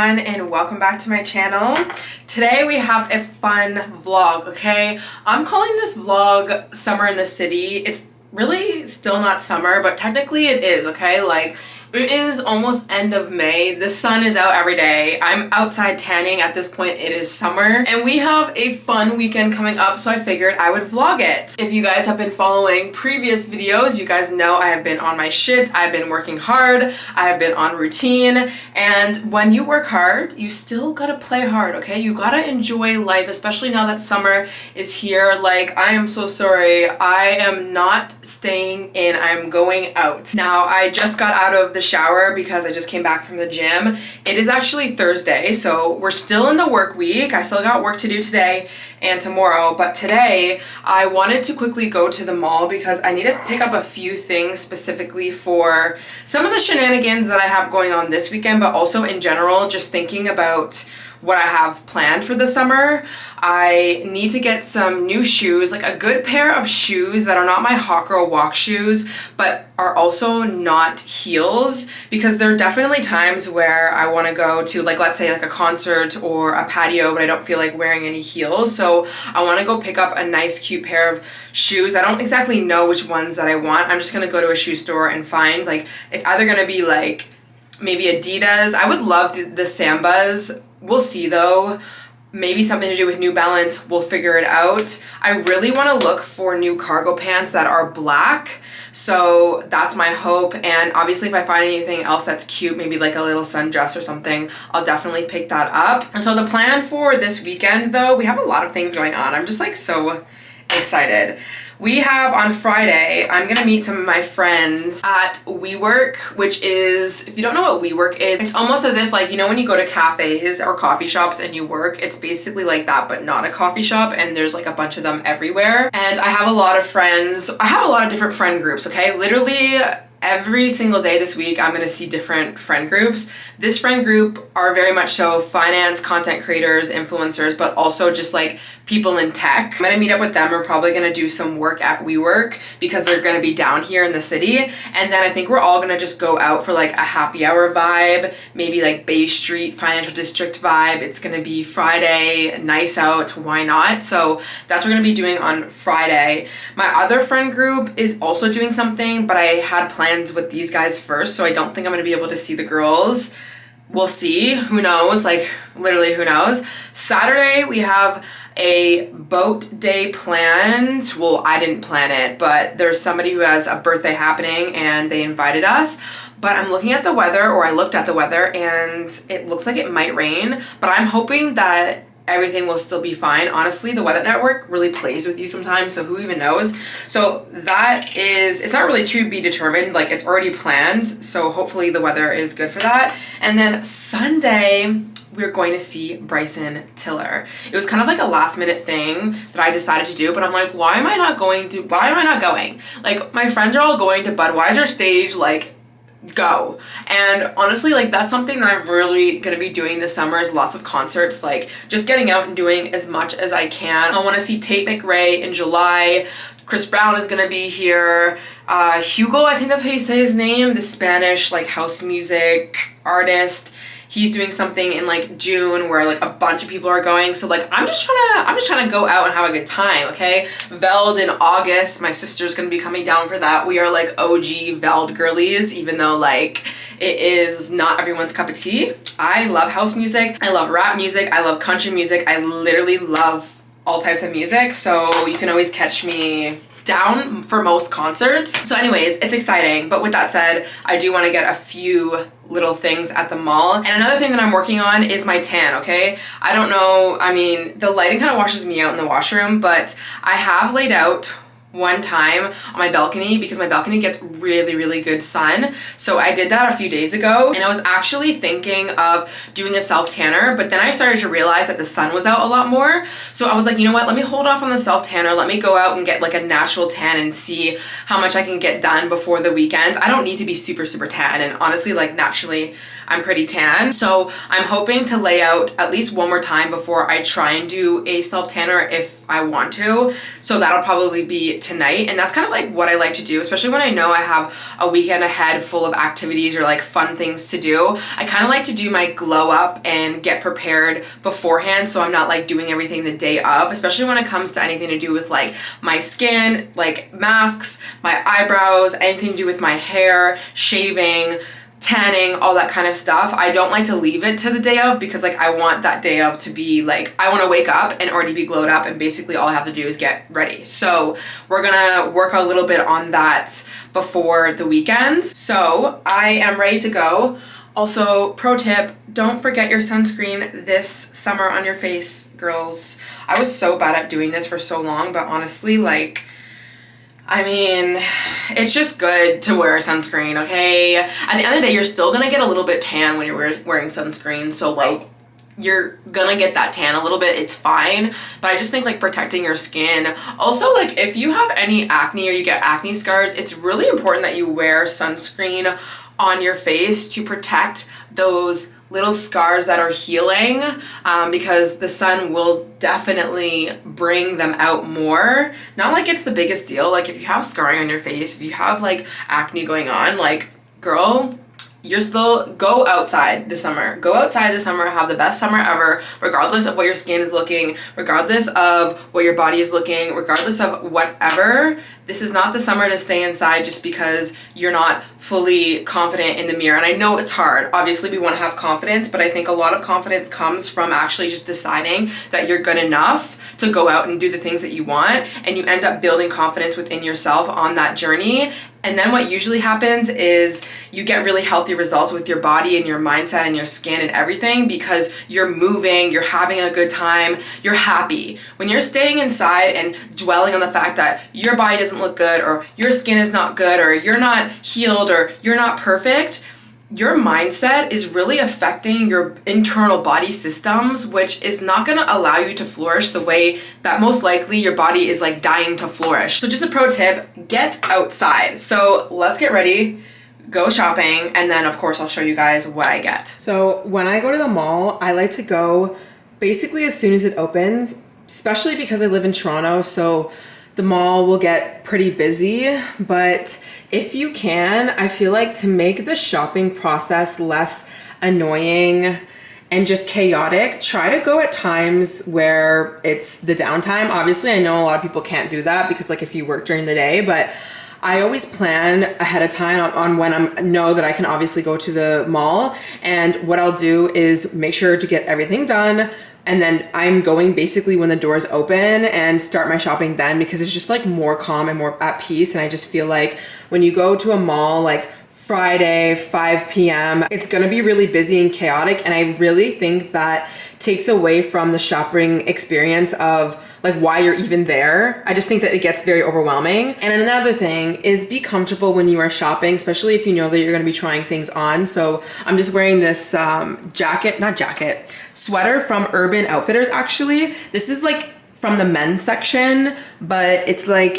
everyone, and welcome back to my channel. Today we have a fun vlog, okay? I'm calling this vlog Summer in the City. It's really still not summer, but technically it is, okay? Like, it is almost end of May. The sun is out every day. I'm outside tanning. At this point, it is summer. And we have a fun weekend coming up, so I figured I would vlog it. If you guys have been following previous videos, you guys know I have been on my shit. I've been working hard. I have been on routine. And when you work hard, you still gotta play hard, okay? You gotta enjoy life, especially now that summer is here. Like, I am so sorry. I am not staying in. I'm going out. Now, I just got out of the shower because I just came back from the gym. It is actually Thursday, so we're still in the work week. I still got work to do today and tomorrow, but today I wanted to quickly go to the mall because I need to pick up a few things specifically for some of the shenanigans that I have going on this weekend, but also in general, just thinking about what I have planned for the summer. I need to get some new shoes, like a good pair of shoes that are not my hot girl walk shoes, but are also not heels, because there are definitely times where I want to go to, like, let's say like a concert or a patio, but I don't feel like wearing any heels. So I want to go pick up a nice cute pair of shoes. I don't exactly know which ones that I want. I'm just going to go to a shoe store and find, like, it's either going to be like maybe Adidas. I would love the Sambas. We'll see though. Maybe something to do with New Balance. We'll figure it out. I really want to look for new cargo pants that are black. So that's my hope. And obviously if I find anything else that's cute, maybe like a little sundress or something, I'll definitely pick that up. And so the plan for this weekend though, we have a lot of things going on. I'm just like so excited. We have on Friday, I'm gonna meet some of my friends at WeWork, which is, if you don't know what WeWork is, it's almost as if, like, you know when you go to cafes or coffee shops and you work, it's basically like that, but not a coffee shop, and there's like a bunch of them everywhere. And I have a lot of friends, I have a lot of different friend groups, okay? Literally every single day this week, I'm gonna see different friend groups. This friend group are very much so finance, content creators, influencers, but also just like people in tech. I'm gonna meet up with them. We're probably gonna do some work at WeWork because they're gonna be down here in the city. And then I think we're all gonna just go out for like a happy hour vibe, maybe like Bay Street Financial District vibe. It's gonna be Friday, nice out, why not? So that's what we're gonna be doing on Friday. My other friend group is also doing something, but I had plans with these guys first, so I don't think I'm gonna be able to see the girls. We'll see, who knows, like literally who knows. Saturday we have a boat day planned. Well, I didn't plan it, but there's somebody who has a birthday happening and they invited us. But I'm looking at the weather, or I looked at the weather, and it looks like it might rain, but I'm hoping that everything will still be fine. Honestly, the Weather Network really plays with you sometimes, so who even knows? So that is, it's not really to be determined, like it's already planned, so hopefully the weather is good for that. And then Sunday, we're going to see Bryson Tiller. It was kind of like a last minute thing that I decided to do, but I'm like, why am I not going? Like, my friends are all going to Budweiser stage, like, go. And honestly, like, that's something that I'm really gonna be doing this summer, is lots of concerts, like just getting out and doing as much as I can. I want to see Tate McRae in July. Chris Brown is gonna be here. Hugo, I think that's how you say his name, the Spanish like house music artist. He's doing something in like June where like a bunch of people are going. So like I'm just trying to go out and have a good time, okay? Veld in August, my sister's gonna be coming down for that. We are like OG Veld girlies, even though like it is not everyone's cup of tea. I love house music, I love rap music, I love country music, I literally love all types of music. So you can always catch me down for most concerts. So anyways, it's exciting. But with that said, I do want to get a few little things at the mall. And another thing that I'm working on is my tan, okay? I don't know, I mean, the lighting kind of washes me out in the washroom, but I have laid out one time on my balcony because my balcony gets really good sun. So I did that a few days ago, and I was actually thinking of doing a self tanner, but then I started to realize that the sun was out a lot more. So I was like, you know what, let me hold off on the self tanner. Let me go out and get like a natural tan and see how much I can get done before the weekend. I don't need to be super tan, and honestly, like naturally I'm pretty tan. So I'm hoping to lay out at least one more time before I try and do a self tanner if I want to. So that'll probably be tonight. And that's kind of like what I like to do, especially when I know I have a weekend ahead full of activities or like fun things to do. I kind of like to do my glow up and get prepared beforehand, so I'm not like doing everything the day of, especially when it comes to anything to do with like my skin, like masks, my eyebrows, anything to do with my hair, shaving, tanning, all that kind of stuff. I don't like to leave it to the day of because like I want that day of to be like, I want to wake up and already be glowed up, and basically all I have to do is get ready. So we're gonna work a little bit on that before the weekend. So I am ready to go. Also, pro tip, don't forget your sunscreen this summer on your face, girls. I was so bad at doing this for so long, but honestly, like, I mean, it's just good to wear sunscreen, okay? At the end of the day, you're still gonna get a little bit tan when you're wearing sunscreen, so like, you're gonna get that tan a little bit, it's fine. But I just think like protecting your skin. Also, like if you have any acne or you get acne scars, it's really important that you wear sunscreen on your face to protect those little scars that are healing, because the sun will definitely bring them out more. Not like it's the biggest deal. Like if you have scarring on your face, if you have like acne going on, like girl, you're still, go outside this summer. Go outside this summer, have the best summer ever, regardless of what your skin is looking, regardless of what your body is looking, regardless of whatever. This is not the summer to stay inside just because you're not fully confident in the mirror. And I know it's hard. Obviously, we want to have confidence, but I think a lot of confidence comes from actually just deciding that you're good enough to go out and do the things that you want, and you end up building confidence within yourself on that journey. And then what usually happens is you get really healthy results with your body and your mindset and your skin and everything, because you're moving, you're having a good time, you're happy. When you're staying inside and dwelling on the fact that your body doesn't look good, or your skin is not good, or you're not healed, or you're not perfect, your mindset is really affecting your internal body systems, which is not going to allow you to flourish the way that most likely your body is like dying to flourish. So just a pro tip, get outside. So let's get ready, go shopping, and then of course I'll show you guys what I get. So when I go to the mall, I like to go basically as soon as it opens, especially because I live in Toronto, so the mall will get pretty busy. But if you can, I feel like to make the shopping process less annoying and just chaotic, try to go at times where it's the downtime. Obviously, I know a lot of people can't do that because like if you work during the day, but I always plan ahead of time on when I know that I can obviously go to the mall. And what I'll do is make sure to get everything done, and then I'm going basically when the doors open and start my shopping then, because it's just like more calm and more at peace. And I just feel like when you go to a mall like Friday, 5 p.m., it's gonna be really busy and chaotic. And I really think that takes away from the shopping experience of like why you're even there. I just think that it gets very overwhelming. And another thing is be comfortable when you are shopping, especially if you know that you're gonna be trying things on. So I'm just wearing this sweater from Urban Outfitters actually. This is like from the men's section, but it's like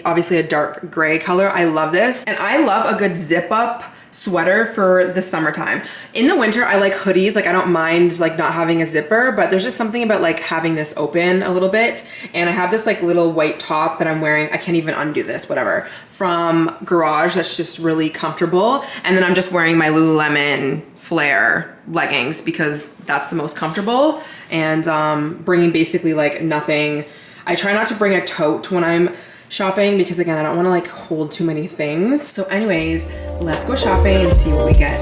obviously a dark gray color. I love this. And I love a good zip up sweater for the summertime. In the winter, I like hoodies. Like I don't mind like not having a zipper, but there's just something about like having this open a little bit. And I have this like little white top that I'm wearing. I can't even undo this, whatever, from Garage. That's just really comfortable. And then I'm just wearing my Lululemon flare leggings because that's the most comfortable. And bringing basically like nothing. I try not to bring a tote when I'm shopping because again, I don't want to like hold too many things. So anyways, let's go shopping and see what we get.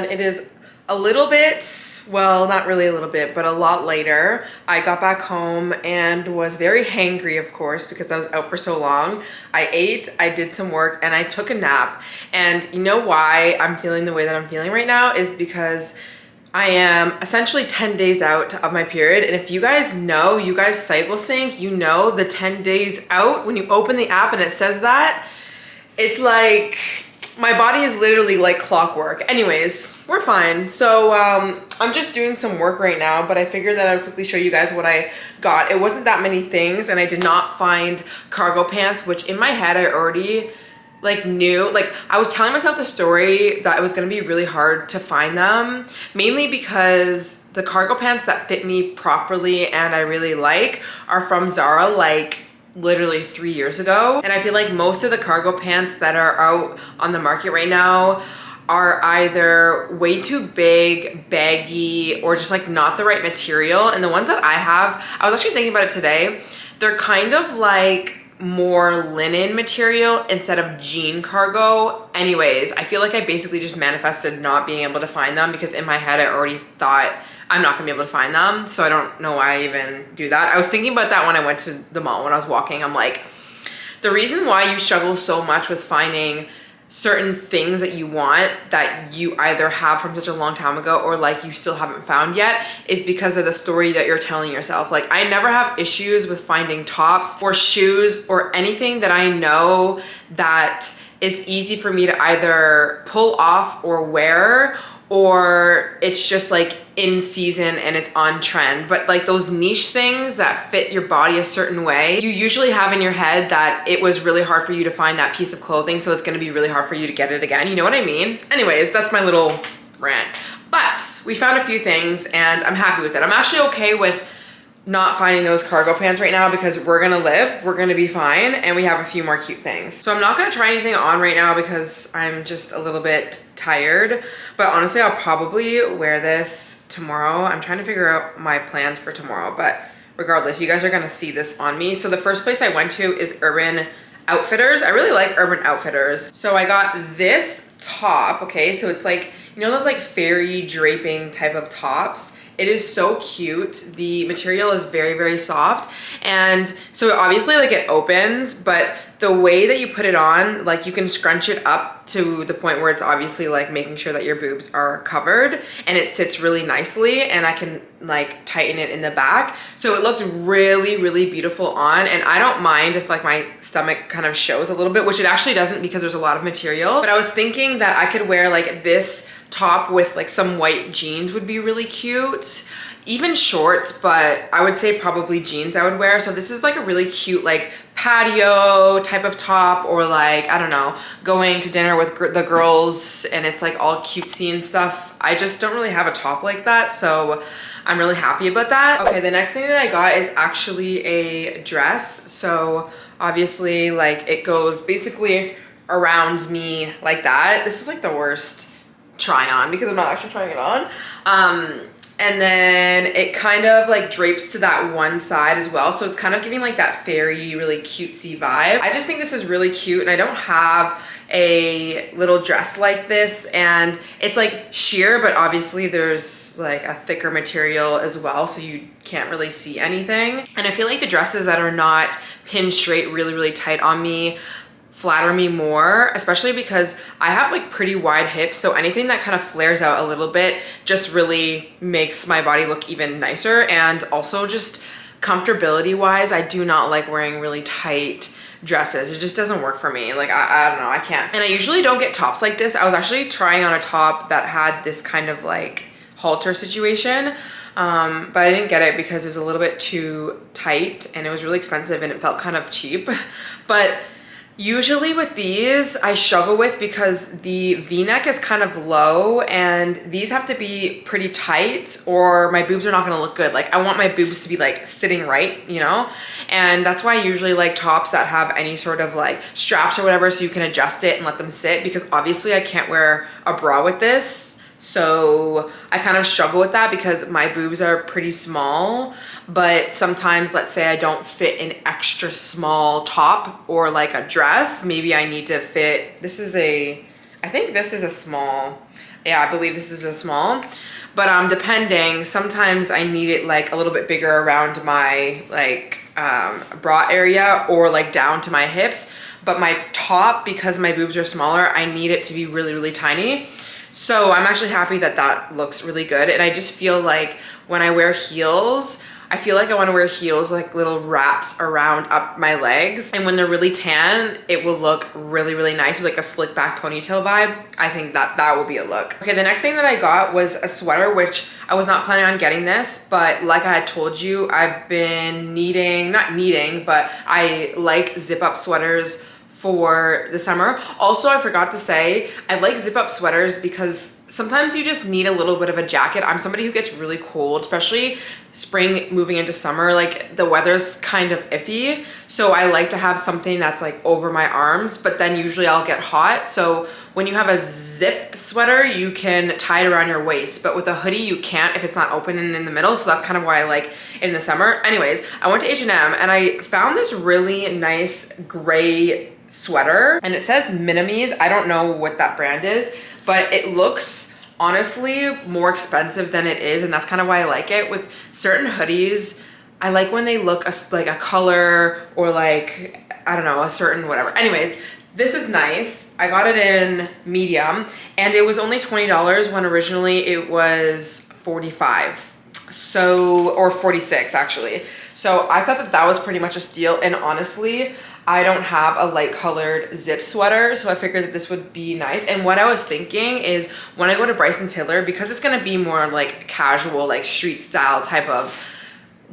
It is a little bit, well, not really a little bit, but a lot later. I got back home and was very hangry, of course, because I was out for so long. I ate, I did some work, and I took a nap. And you know why I'm feeling the way that I'm feeling right now is because I am essentially 10 days out of my period, and if you guys know, you guys cycle sync, you know the 10 days out, when you open the app and it says that, it's like, my body is literally like clockwork. Anyways, we're fine. So I'm just doing some work right now, but I figured that I would quickly show you guys what I got. It wasn't that many things, and I did not find cargo pants, which in my head I already like knew, like I was telling myself the story that it was gonna be really hard to find them, mainly because the cargo pants that fit me properly and I really like are from Zara, like literally 3 years ago. And I feel like most of the cargo pants that are out on the market right now are either way too big, baggy, or just like not the right material. And the ones that I have, I was actually thinking about it today, they're kind of like more linen material instead of jean cargo. Anyways, I feel like I basically just manifested not being able to find them, because in my head I already thought I'm not gonna be able to find them, so I don't know why I even do that. I was thinking about that when I went to the mall when I was walking. I'm like, the reason why you struggle so much with finding certain things that you want that you either have from such a long time ago or like you still haven't found yet is because of the story that you're telling yourself. Like, I never have issues with finding tops or shoes or anything that I know that is easy for me to either pull off or wear, or it's just like in season and it's on trend. But like those niche things that fit your body a certain way, you usually have in your head that it was really hard for you to find that piece of clothing, so it's gonna be really hard for you to get it again. You know what I mean? Anyways, that's my little rant. But we found a few things and I'm happy with it. I'm actually okay with not finding those cargo pants right now because we're gonna live, we're gonna be fine, and we have a few more cute things. So I'm not gonna try anything on right now because I'm just a little bit tired, but honestly, I'll probably wear this tomorrow. I'm trying to figure out my plans for tomorrow, but regardless, you guys are gonna see this on me. So the first place I went to is Urban Outfitters. I really like Urban Outfitters. So I got this top, okay? So it's like, you know those like fairy draping type of tops? It is so cute. The material is very, very soft. And so obviously like it opens, but the way that you put it on, like you can scrunch it up to the point where it's obviously like making sure that your boobs are covered, and it sits really nicely, and I can like tighten it in the back. So it looks really, really beautiful on, and I don't mind if like my stomach kind of shows a little bit, which it actually doesn't because there's a lot of material. But I was thinking that I could wear like this top with like some white jeans would be really cute. Even shorts, but I would say probably jeans I would wear. So this is like a really cute like patio type of top, or like, I don't know, going to dinner with the girls and it's like all cutesy and stuff. I just don't really have a top like that, so I'm really happy about that. Okay, the next thing that I got is actually a dress. So obviously like it goes basically around me like that. This is like the worst try on because I'm not actually trying it on. And then it kind of like drapes to that one side as well. So it's kind of giving like that fairy, really cutesy vibe. I just think this is really cute, and I don't have a little dress like this, and it's like sheer, but obviously there's like a thicker material as well, so you can't really see anything. And I feel like the dresses that are not pinned straight really, really tight on me flatter me more, especially because I have like pretty wide hips, so anything that kind of flares out a little bit just really makes my body look even nicer. And also just comfortability wise, I do not like wearing really tight dresses. It just doesn't work for me. Like I don't know, I can't. And I usually don't get tops like this. I was actually trying on a top that had this kind of like halter situation, but I didn't get it because it was a little bit too tight and it was really expensive and it felt kind of cheap. But usually with these, I struggle with because the V-neck is kind of low and these have to be pretty tight or my boobs are not gonna look good. Like I want my boobs to be like sitting right, you know? And that's why I usually like tops that have any sort of like straps or whatever so you can adjust it and let them sit, because obviously I can't wear a bra with this. So I kind of struggle with that because my boobs are pretty small, but sometimes let's say I don't fit an extra small top or like a dress, maybe I need to fit, I think this is a small. Yeah, I believe this is a small, but depending, sometimes I need it like a little bit bigger around my like bra area or like down to my hips. But my top, because my boobs are smaller, I need it to be really, really tiny. So I'm actually happy that that looks really good. And I just feel like when I wear heels, I feel like I want to wear heels like little wraps around up my legs. And when they're really tan, it will look really, really nice with like a slick back ponytail vibe. I think that that will be a look. Okay, the next thing that I got was a sweater, which I was not planning on getting this, but like I had told you, I've been not needing, but I like zip up sweaters for the summer. Also, I forgot to say, I like zip up sweaters because sometimes you just need a little bit of a jacket. I'm somebody who gets really cold, especially spring moving into summer. Like the weather's kind of iffy. So I like to have something that's like over my arms, but then usually I'll get hot. So when you have a zip sweater, you can tie it around your waist, but with a hoodie, you can't if it's not open and in the middle. So that's kind of why I like it in the summer. Anyways, I went to H&M and I found this really nice gray sweater and it says Minimies. I don't know what that brand is, but it looks honestly more expensive than it is, and that's kind of why I like it. With certain hoodies, I like when they look like a color or like, I don't know, a certain whatever. Anyways, this is nice. I got it in medium and it was only $20 when originally it was $45. So, or $46 actually. So I thought that that was pretty much a steal, and honestly, I don't have a light colored zip sweater, so I figured that this would be nice. And what I was thinking is when I go to Bryson Taylor, because it's gonna be more like casual, like street style type of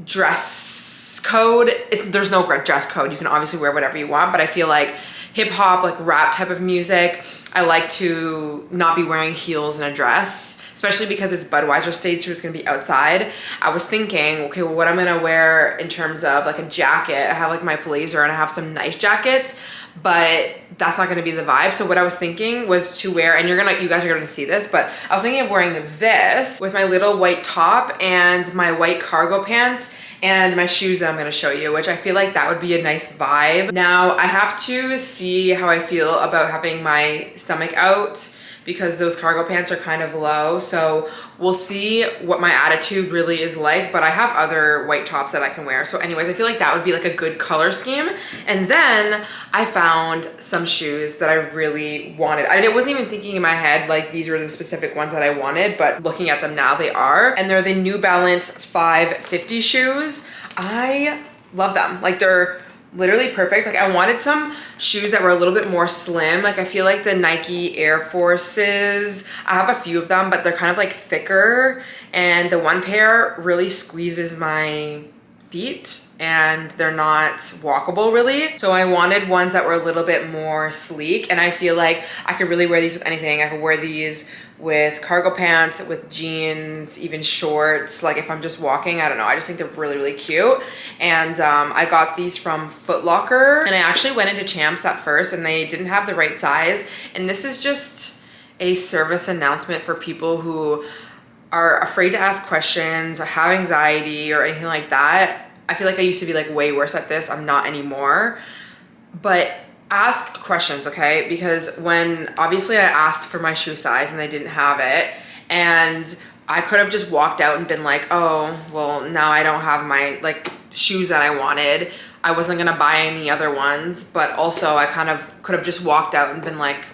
dress code, there's no dress code. You can obviously wear whatever you want, but I feel like hip hop, like rap type of music, I like to not be wearing heels and a dress, especially because it's Budweiser stage, so it's gonna be outside. I was thinking, okay, well, what I'm gonna wear in terms of like a jacket, I have like my blazer and I have some nice jackets, but that's not gonna be the vibe. So what I was thinking was to wear, and you guys are gonna see this, but I was thinking of wearing this with my little white top and my white cargo pants and my shoes that I'm gonna show you, which I feel like that would be a nice vibe. Now, I have to see how I feel about having my stomach out because those cargo pants are kind of low. So we'll see what my attitude really is like, but I have other white tops that I can wear. So anyways, I feel like that would be like a good color scheme. And then I found some shoes that I really wanted. And it wasn't even thinking in my head, like these were the specific ones that I wanted, but looking at them now, they are. And they're the New Balance 550 shoes. I love them. Like they're literally perfect. Like I wanted some shoes that were a little bit more slim. Like I feel like the Nike Air Forces, I have a few of them, but they're kind of like thicker, and the one pair really squeezes my feet and they're not walkable really. So I wanted ones that were a little bit more sleek, and I feel like I could really wear these with anything. I could wear these with cargo pants, with jeans, even shorts. Like if I'm just walking, I don't know, I just think they're really, really cute. And I got these from Foot Locker, and I actually went into Champs at first and they didn't have the right size. And this is just a service announcement for people who are afraid to ask questions, or have anxiety or anything like that. I feel like I used to be like way worse at this. I'm not anymore. But ask questions, okay? Because when obviously I asked for my shoe size and they didn't have it, and I could have just walked out and been like, oh, well, now I don't have my like shoes that I wanted. I wasn't gonna buy any other ones, but also I kind of could have just walked out and been like,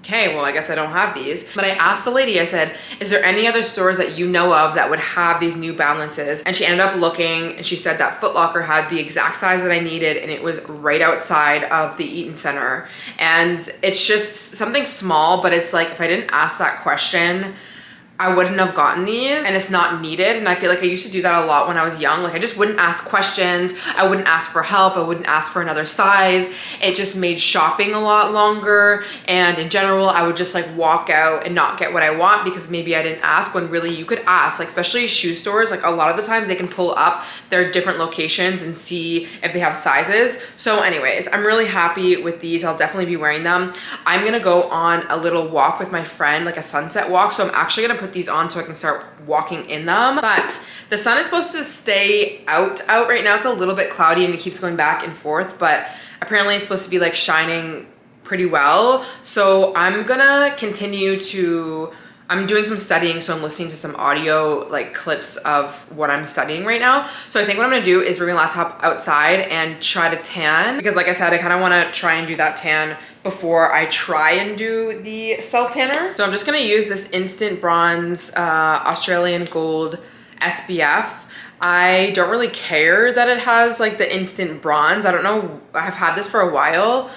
okay, well, I guess I don't have these. But I asked the lady, I said, is there any other stores that you know of that would have these New Balances? And she ended up looking, and she said that Foot Locker had the exact size that I needed, and it was right outside of the Eaton Center. And it's just something small, but it's like, if I didn't ask that question, I wouldn't have gotten these, and it's not needed. And I feel like I used to do that a lot when I was young. Like I just wouldn't ask questions. I wouldn't ask for help. I wouldn't ask for another size. It just made shopping a lot longer. And in general, I would just like walk out and not get what I want because maybe I didn't ask, when really you could ask. Like especially shoe stores, like a lot of the times they can pull up their different locations and see if they have sizes. So anyways, I'm really happy with these. I'll definitely be wearing them. I'm gonna go on a little walk with my friend, like a sunset walk. So I'm actually gonna put these on so I can start walking in them. But the sun is supposed to stay out right now. It's a little bit cloudy and it keeps going back and forth, but apparently it's supposed to be like shining pretty well. So I'm gonna continue to I'm doing some studying, so I'm listening to some audio like clips of what I'm studying right now. So I think what I'm gonna do is bring my laptop outside and try to tan, because like I said, I kind of want to try and do that tan before I try and do the self tanner. So I'm just gonna use this Instant Bronze Australian Gold SPF. I don't really care that it has like the instant bronze. I don't know, I've had this for a while.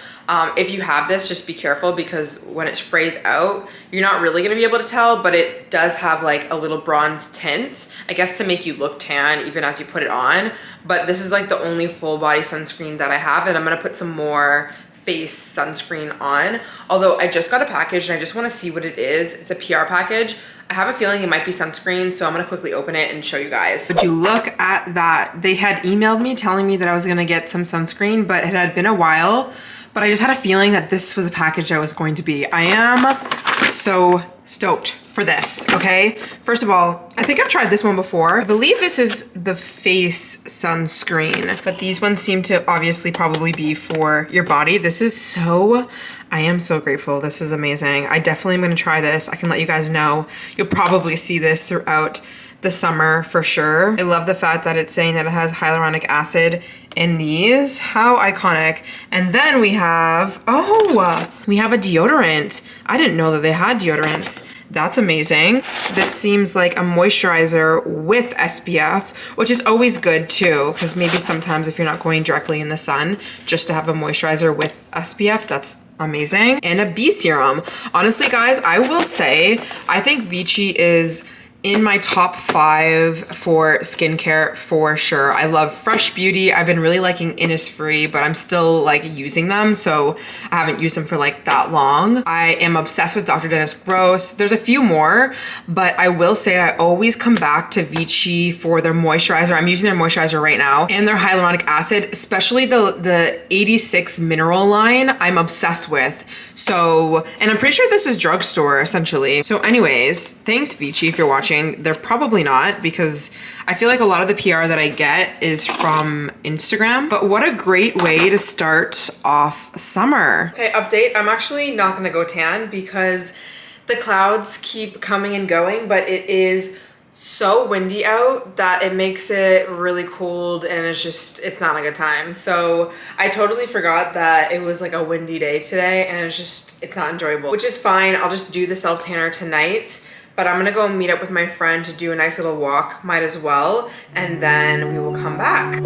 If you have this, just be careful, because when it sprays out, you're not really gonna be able to tell, but it does have like a little bronze tint, I guess, to make you look tan even as you put it on. But this is like the only full body sunscreen that I have, and I'm gonna put some more face sunscreen on. Although I just got a package and I just wanna see what it is. It's a PR package. I have a feeling it might be sunscreen, so I'm gonna quickly open it and show you guys. Would you look at that? They had emailed me telling me that I was gonna get some sunscreen, but it had been a while. But I just had a feeling that this was a package I was going to be. I am so stoked for this, okay? First of all, I think I've tried this one before. I believe this is the face sunscreen, but these ones seem to obviously probably be for your body. This is so, I am so grateful. This is amazing. I definitely am gonna try this. I can let you guys know. You'll probably see this throughout the summer for sure. I love the fact that it's saying that it has hyaluronic acid in these. How iconic. And then we have, we have a deodorant. I didn't know that they had deodorants. That's amazing. This seems like a moisturizer with SPF, which is always good too, because maybe sometimes if you're not going directly in the sun, just to have a moisturizer with SPF, that's amazing. And a bee serum. Honestly, guys, I will say, I think Vichy is in my top 5 for skincare for sure. I love Fresh Beauty. I've been really liking Innisfree, but I'm still like using them, so I haven't used them for like that long. I am obsessed with Dr. Dennis Gross. There's a few more, but I will say I always come back to Vichy for their moisturizer. I'm using their moisturizer right now, and their hyaluronic acid, especially the 86 mineral line, I'm obsessed with. So, and I'm pretty sure this is drugstore essentially. So anyways, thanks Vichy if you're watching. They're probably not, because I feel like a lot of the PR that I get is from Instagram. But what a great way to start off summer. Okay, update. I'm actually not gonna go tan because the clouds keep coming and going, but it is so windy out that it makes it really cold, and it's not a good time. So I totally forgot that it was like a windy day today, and it's not enjoyable, which is fine. I'll just do the self tanner tonight, but I'm gonna go meet up with my friend to do a nice little walk, might as well, and then we will come back.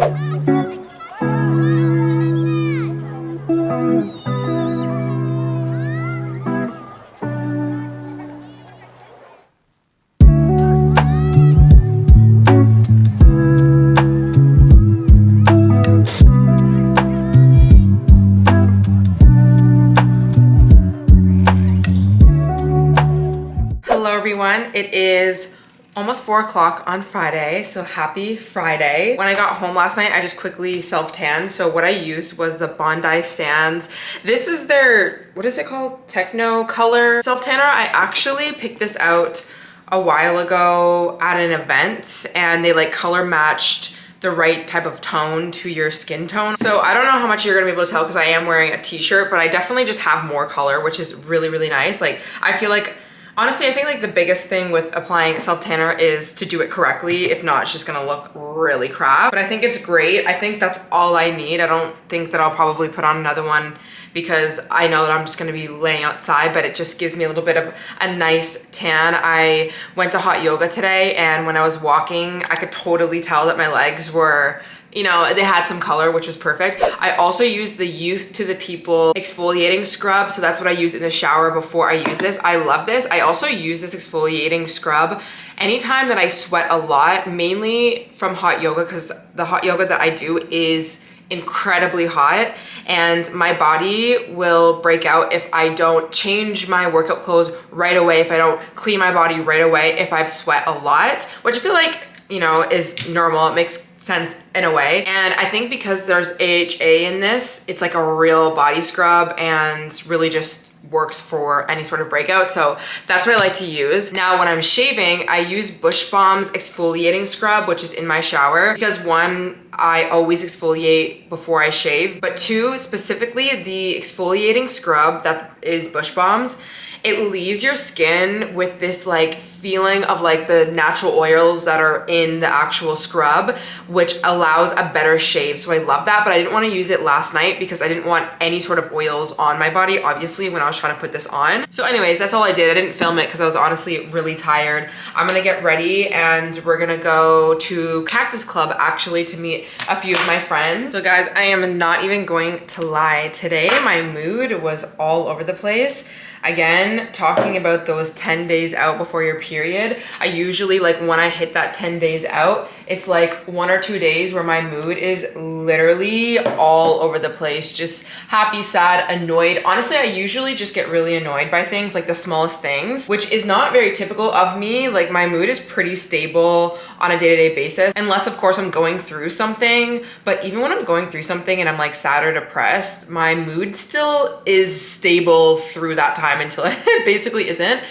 It is almost 4 o'clock on Friday, so happy Friday. When I got home last night, I just quickly self-tanned. So what I used was the Bondi Sands. This is their, what is it called? Techno color self-tanner. I actually picked this out a while ago at an event, and they like color matched the right type of tone to your skin tone. So I don't know how much you're gonna be able to tell because I am wearing a t-shirt, but I definitely just have more color, which is really, really nice. Like, I feel like, honestly, I think like the biggest thing with applying self tanner is to do it correctly. If not, it's just gonna look really crap. But I think it's great. I think that's all I need. I don't think that I'll probably put on another one because I know that I'm just gonna be laying outside, but it just gives me a little bit of a nice tan. I went to hot yoga today, and when I was walking, I could totally tell that my legs were, you know, they had some color, which was perfect. I also used the Youth to the People exfoliating scrub. So that's what I use in the shower before I use this. I love this. I also use this exfoliating scrub anytime that I sweat a lot, mainly from hot yoga, because the hot yoga that I do is incredibly hot, and my body will break out if I don't change my workout clothes right away, if I don't clean my body right away, if I've sweat a lot, which I feel like, you know, is normal. It makes sense in a way. And I think because there's AHA in this, it's like a real body scrub and really just works for any sort of breakout. So that's what I like to use. Now, when I'm shaving, I use Bush Bomb's exfoliating scrub, which is in my shower, because one, I always exfoliate before I shave, but two, specifically the exfoliating scrub that is Bush Bomb's, it leaves your skin with this like feeling of like the natural oils that are in the actual scrub, which allows a better shave. So I love that, but I didn't want to use it last night because I didn't want any sort of oils on my body, obviously, when I was trying to put this on. So anyways, that's all I did. I didn't film it because I was honestly really tired. I'm gonna get ready and we're gonna go to Cactus Club actually to meet a few of my friends. So guys, I am not even going to lie. Today, my mood was all over the place. Again, talking about those 10 days out before your period, I usually, like when I hit that 10 days out, it's like 1 or 2 days where my mood is literally all over the place. Just happy, sad, annoyed. Honestly, I usually just get really annoyed by things, like the smallest things, which is not very typical of me. Like my mood is pretty stable on a day-to-day basis, unless of course I'm going through something. But even when I'm going through something and I'm like sad or depressed, my mood still is stable through that time until it basically isn't.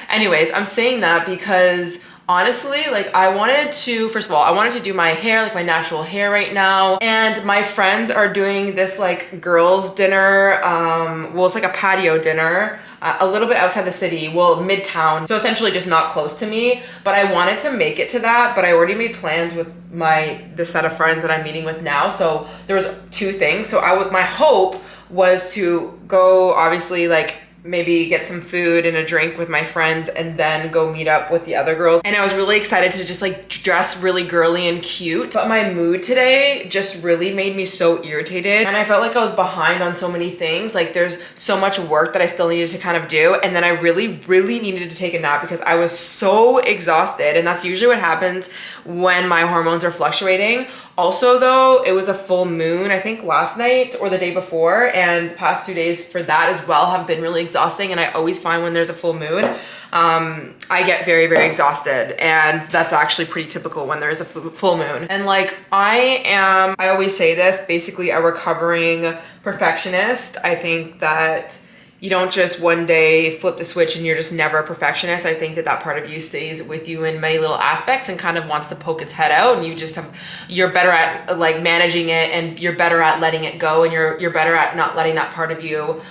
Anyways, I'm saying that because honestly, like I wanted to, first of all, I wanted to do my hair, like my natural hair right now. And my friends are doing this like girls dinner. Well, it's like a patio dinner, a little bit outside the city, well, midtown. So essentially just not close to me, but I wanted to make it to that, but I already made plans with the set of friends that I'm meeting with now. So there was 2 things. So my hope was to go, obviously, like maybe get some food and a drink with my friends and then go meet up with the other girls. And I was really excited to just like dress really girly and cute. But my mood today just really made me so irritated. And I felt like I was behind on so many things. Like there's so much work that I still needed to kind of do. And then I really, really needed to take a nap because I was so exhausted. And that's usually what happens when my hormones are fluctuating. Also though, it was a full moon, I think last night or the day before, and the past 2 days for that as well have been really exhausting. And I always find when there's a full moon, I get very, very exhausted, and that's actually pretty typical when there is a full moon. And like I always say this, basically a recovering perfectionist. I think that you don't just one day flip the switch and you're just never a perfectionist. I think that that part of you stays with you in many little aspects and kind of wants to poke its head out, and you're better at like managing it, and you're better at letting it go, and you're better at not letting that part of you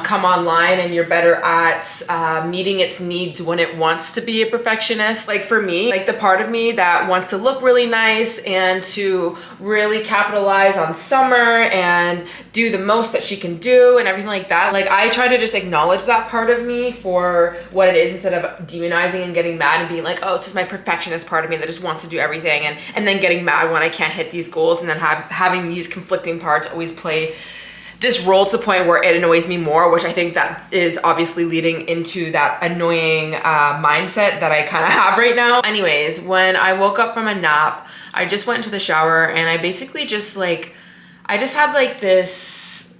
come online, and you're better at meeting its needs when it wants to be a perfectionist. Like for me, like the part of me that wants to look really nice and to really capitalize on summer and do the most that she can do and everything like that. Like I try to just acknowledge that part of me for what it is instead of demonizing and getting mad and being like, oh, it's just my perfectionist part of me that just wants to do everything, and then getting mad when I can't hit these goals, and then having these conflicting parts always play this role to the point where it annoys me more, which I think that is obviously leading into that annoying mindset that I kind of have right now. Anyways, when I woke up from a nap, I just went into the shower and I basically just like, I just had like this,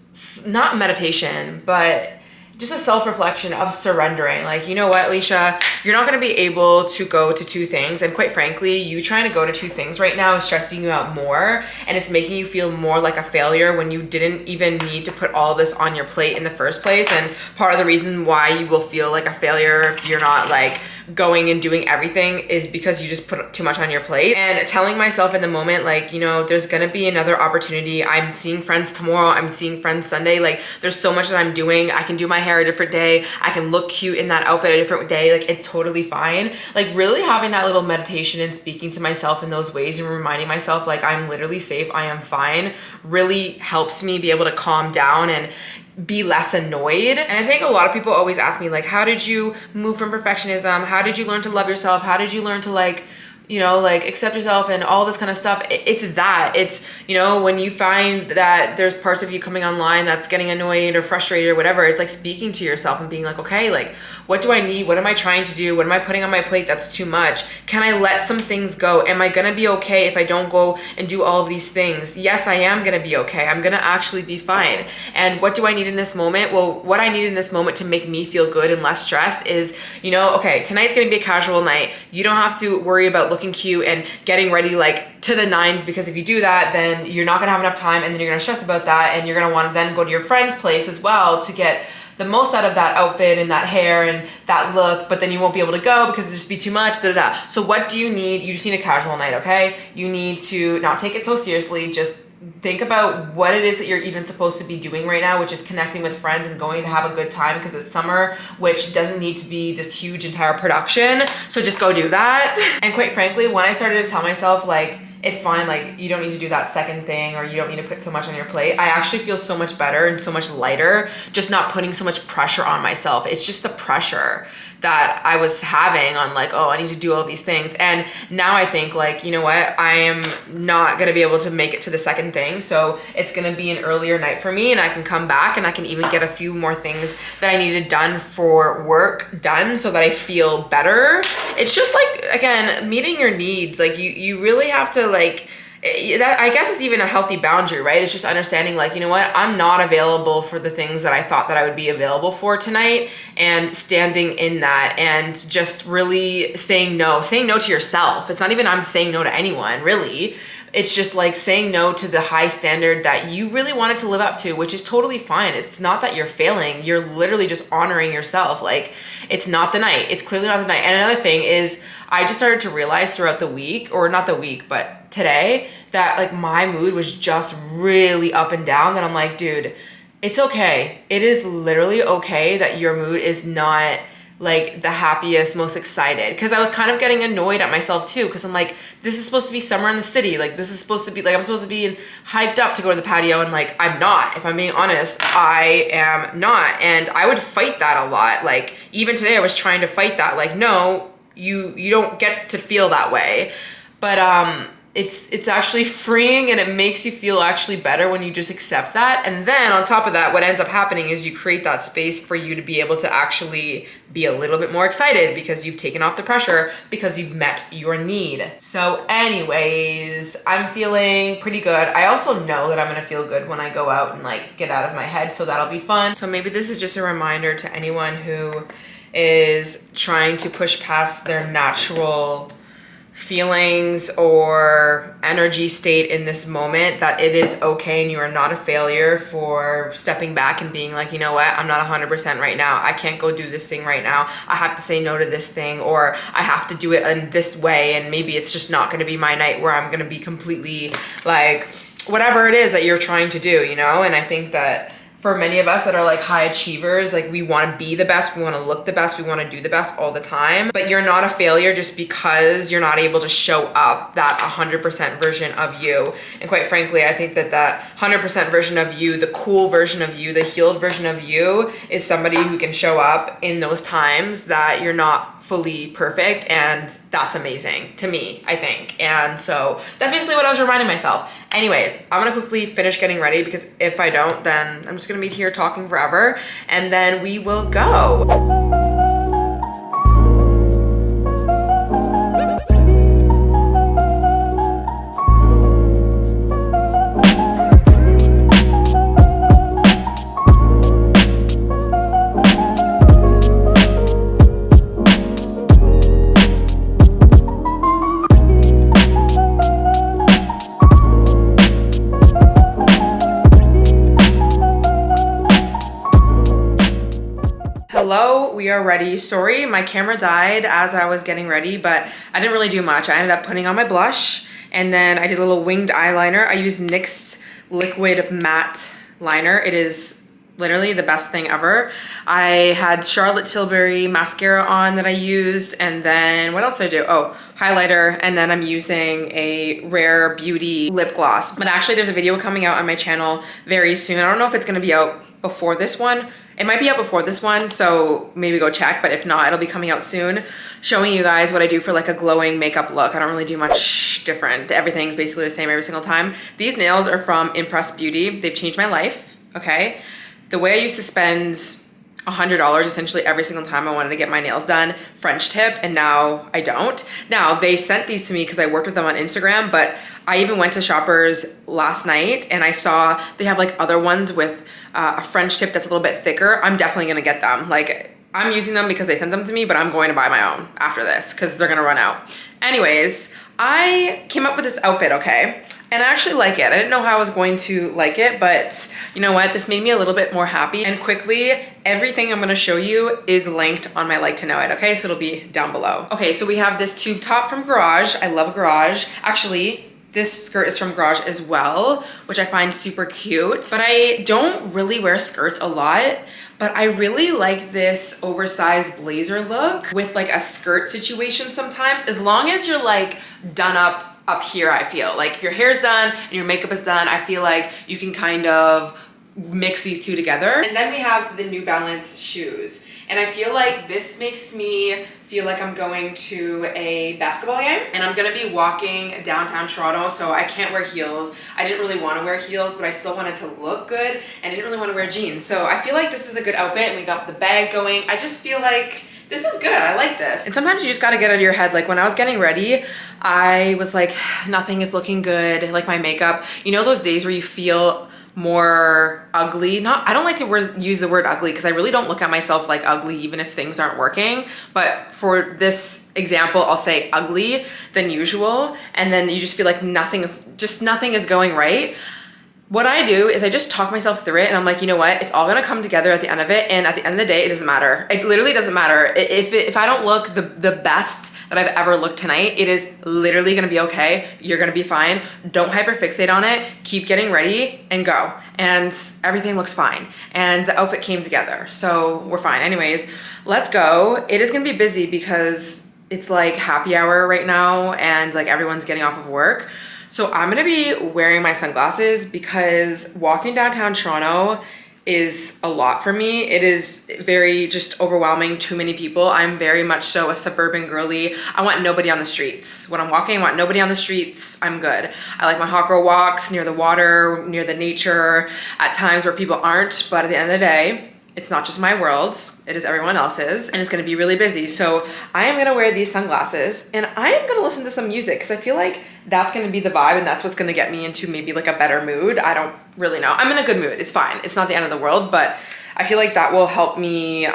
not meditation, but just a self-reflection of surrendering. Like, you know what, Alicia, you're not gonna be able to go to 2 things. And quite frankly, you trying to go to 2 things right now is stressing you out more. And it's making you feel more like a failure when you didn't even need to put all this on your plate in the first place. And part of the reason why you will feel like a failure if you're not like going and doing everything is because you just put too much on your plate. And telling myself in the moment, like, you know, there's gonna be another opportunity. I'm seeing friends tomorrow, I'm seeing friends Sunday. Like there's so much that I'm doing. I can do my hair a different day. I can look cute in that outfit a different day. Like it's totally fine. Like really having that little meditation and speaking to myself in those ways and reminding myself like I'm literally safe, I am fine, really helps me be able to calm down and be less annoyed. And I think a lot of people always ask me like, how did you move from perfectionism? How did you learn to love yourself? How did you learn to like, you know, like accept yourself and all this kind of stuff? It's, you know, when you find that there's parts of you coming online that's getting annoyed or frustrated or whatever, it's like speaking to yourself and being like, okay, like, what do I need? What am I trying to do? What am I putting on my plate that's too much? Can I let some things go? Am I gonna be okay if I don't go and do all of these things? Yes, I am gonna be okay. I'm gonna actually be fine. And what do I need in this moment? Well, what I need in this moment to make me feel good and less stressed is, you know, okay, tonight's gonna be a casual night. You don't have to worry about looking cute and getting ready like to the nines, because if you do that, then you're not gonna have enough time, and then you're gonna stress about that, and you're gonna want to then go to your friend's place as well to get the most out of that outfit and that hair and that look, but then you won't be able to go because it'll just be too much, So what do you need? You just need a casual night, okay? You need to not take it so seriously, just think about what it is that you're even supposed to be doing right now, which is connecting with friends and going to have a good time, because it's summer, which doesn't need to be this huge entire production. So just go do that. And quite frankly, when I started to tell myself like, it's fine, like you don't need to do that second thing, or you don't need to put so much on your plate, I actually feel so much better and so much lighter, just not putting so much pressure on myself. It's just the pressure that I was having on like, oh, I need to do all these things. And now I think like, you know what, I am not gonna be able to make it to the second thing. So it's gonna be an earlier night for me, and I can come back and I can even get a few more things that I needed done for work done so that I feel better. It's just like, again, meeting your needs. Like you really have to like, that I guess is even a healthy boundary, right? It's just understanding like, you know what, I'm not available for the things that I thought that I would be available for tonight, and standing in that and just really saying no to yourself. It's not even I'm saying no to anyone, really. It's just like saying no to the high standard that you really wanted to live up to, which is totally fine. It's not that you're failing. You're literally just honoring yourself. Like, it's not the night. It's clearly not the night. And another thing is, I just started to realize throughout the week, or not the week, but today, that like my mood was just really up and down, that I'm like, dude, it's okay. It is literally okay that your mood is not like the happiest, most excited. Because I was kind of getting annoyed at myself too, because I'm like, this is supposed to be summer in the city. Like, this is supposed to be like, I'm supposed to be hyped up to go to the patio, and like, I'm not. If I'm being honest, I am not. And I would fight that a lot. Like, even today I was trying to fight that. Like, no, you don't get to feel that way. But it's actually freeing, and it makes you feel actually better when you just accept that. And then on top of that, what ends up happening is you create that space for you to be able to actually be a little bit more excited, because you've taken off the pressure, because you've met your need. So anyways, I'm feeling pretty good. I also know that I'm gonna feel good when I go out and like get out of my head, so that'll be fun. So maybe this is just a reminder to anyone who is trying to push past their natural feelings or energy state in this moment, that it is okay, and you are not a failure for stepping back and being like, you know what, I'm not 100% right now. I can't go do this thing right now. I have to say no to this thing, or I have to do it in this way, and maybe it's just not going to be my night where I'm going to be completely like whatever it is that you're trying to do, you know? And I think that for many of us that are like high achievers, like we want to be the best, we want to look the best, we want to do the best all the time, but you're not a failure just because you're not able to show up that 100% version of you. And quite frankly, I think that that 100% version of you, the cool version of you, the healed version of you, is somebody who can show up in those times that you're not fully perfect, and that's amazing to me, I think. And so that's basically what I was reminding myself. Anyways, I'm gonna quickly finish getting ready, because if I don't, then I'm just gonna be here talking forever, and then we will go. Hello, we are ready. Sorry, my camera died as I was getting ready, but I didn't really do much. I ended up putting on my blush, and then I did a little winged eyeliner. I used NYX liquid matte liner. It is literally the best thing ever. I had Charlotte Tilbury mascara on that I used, and then what else did I do? Oh, highlighter, and then I'm using a Rare Beauty lip gloss. But actually there's a video coming out on my channel very soon. I don't know if it's gonna be out before this one. It might be out before this one, so maybe go check, but if not, it'll be coming out soon, showing you guys what I do for like a glowing makeup look. I don't really do much different. Everything's basically the same every single time. These nails are from Impress Beauty. They've changed my life, okay? The way I used to spend $100 essentially every single time I wanted to get my nails done, French tip, and now I don't. Now, they sent these to me because I worked with them on Instagram, but I even went to Shoppers last night and I saw they have like other ones with a French tip that's a little bit thicker. I'm definitely gonna get them. Like, I'm using them because they sent them to me, but I'm going to buy my own after this because they're gonna run out. Anyways, I came up with this outfit, okay? And I actually like it. I didn't know how I was going to like it, but you know what? This made me a little bit more happy. And quickly, everything I'm gonna show you is linked on my like to know it, okay? So it'll be down below. Okay, so we have this tube top from Garage. I love Garage. Actually, This skirt is from GRWM as well, which I find super cute. But I don't really wear skirts a lot. But I really like this oversized blazer look with like a skirt situation sometimes, as long as you're like done up here. I feel like if your hair's done and your makeup is done, I feel like you can kind of mix these two together. And then we have the New Balance shoes. And I feel like this makes me feel like I'm going to a basketball game, and I'm gonna be walking downtown Toronto, so I can't wear heels. I didn't really want to wear heels, but I still wanted to look good, and I didn't really want to wear jeans. So I feel like this is a good outfit, and we got the bag going. I just feel like this is good. I like this. And sometimes you just gotta get out of your head. Like when I was getting ready, I was like, nothing is looking good. Like my makeup, you know those days where you feel more ugly. I don't like to use the word ugly because I really don't look at myself like ugly even if things aren't working. But for this example, I'll say ugly than usual. And then you just feel like nothing is going right. What I do is I just talk myself through it, and I'm like, you know what? It's all gonna come together at the end of it. And at the end of the day, it doesn't matter. It literally doesn't matter. If I don't look the best that I've ever looked tonight, it is literally gonna be okay. You're gonna be fine. Don't hyperfixate on it. Keep getting ready and go. And everything looks fine. And the outfit came together, so we're fine. Anyways, let's go. It is gonna be busy because it's like happy hour right now, and like everyone's getting off of work. So I'm gonna be wearing my sunglasses because walking downtown Toronto is a lot for me. It is very just overwhelming, too many people. I'm very much so a suburban girly. I want nobody on the streets. When I'm walking, I want nobody on the streets. I'm good. I like my hot girl walks near the water, near the nature, at times where people aren't, but at the end of the day, it's not just my world, it is everyone else's, and it's gonna be really busy. So I am gonna wear these sunglasses, and I am gonna listen to some music because I feel like that's gonna be the vibe, and that's what's gonna get me into maybe like a better mood. I don't really know. I'm in a good mood, it's fine. It's not the end of the world, but I feel like that will help me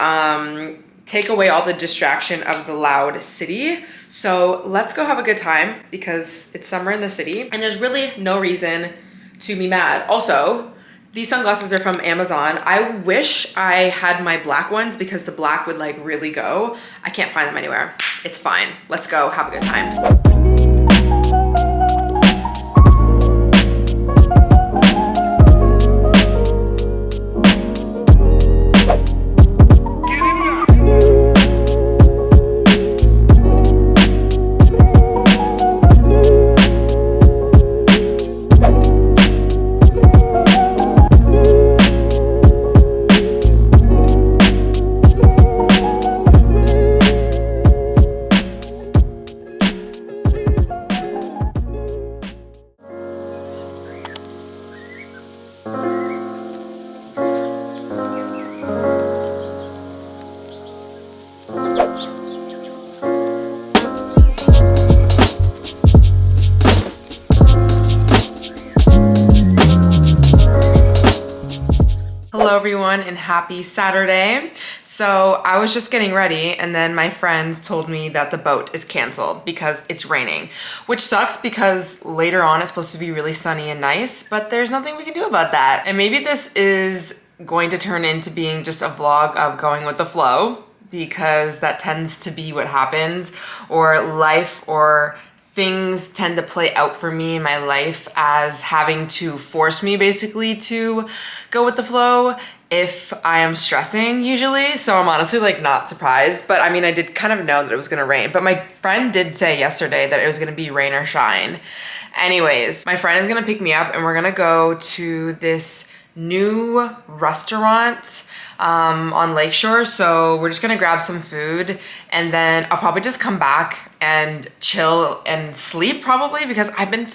take away all the distraction of the loud city. So let's go have a good time because it's summer in the city, and there's really no reason to be mad. Also, these sunglasses are from Amazon. I wish I had my black ones because the black would like really go. I can't find them anywhere. It's fine. Let's go have a good time. Hello everyone and happy Saturday. So I was just getting ready and then my friends told me that the boat is canceled because it's raining, which sucks because later on it's supposed to be really sunny and nice, but there's nothing we can do about that. And maybe this is going to turn into being just a vlog of going with the flow because that tends to be what happens, or life or things tend to play out for me in my life as having to force me basically to go with the flow if I am stressing usually. So I'm honestly like not surprised, but I mean, I did kind of know that it was gonna rain, but my friend did say yesterday that it was gonna be rain or shine. Anyways, my friend is gonna pick me up and we're gonna go to this new restaurant on Lakeshore. So we're just gonna grab some food and then I'll probably just come back and chill and sleep probably because I've been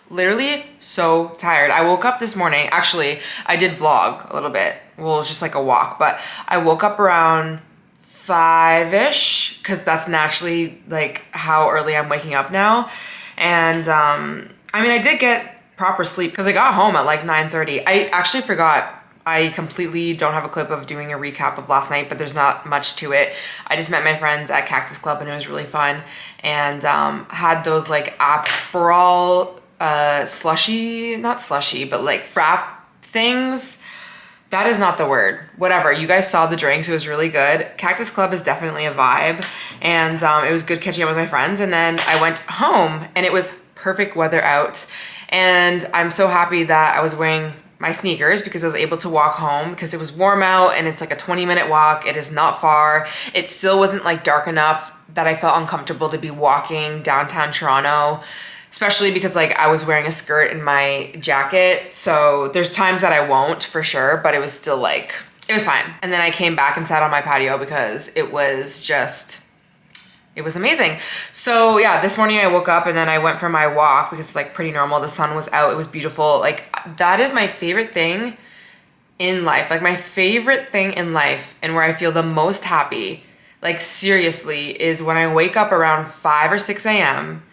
literally so tired. I woke up this morning, actually I did vlog a little bit. Well, it's just like a walk, but I woke up around 5-ish because that's naturally like how early I'm waking up now. And I mean, I did get proper sleep because I got home at like 9:30. I actually forgot. I completely don't have a clip of doing a recap of last night, but there's not much to it. I just met my friends at Cactus Club and it was really fun. And had those like Aperol slushy, not slushy, but like frap things. That is not the word. Whatever, you guys saw the drinks, it was really good. Cactus Club is definitely a vibe. And it was good catching up with my friends. And then I went home and it was perfect weather out. And I'm so happy that I was wearing my sneakers because I was able to walk home because it was warm out and it's like a 20-minute walk. It is not far. It still wasn't like dark enough that I felt uncomfortable to be walking downtown Toronto, especially because like I was wearing a skirt and my jacket. So there's times that I won't for sure, but it was still like, it was fine. And then I came back and sat on my patio because it was amazing. So yeah, this morning I woke up and then I went for my walk because it's like pretty normal. The sun was out, it was beautiful. Like that is my favorite thing in life. Like my favorite thing in life and where I feel the most happy, like seriously, is when I wake up around 5 or 6 a.m.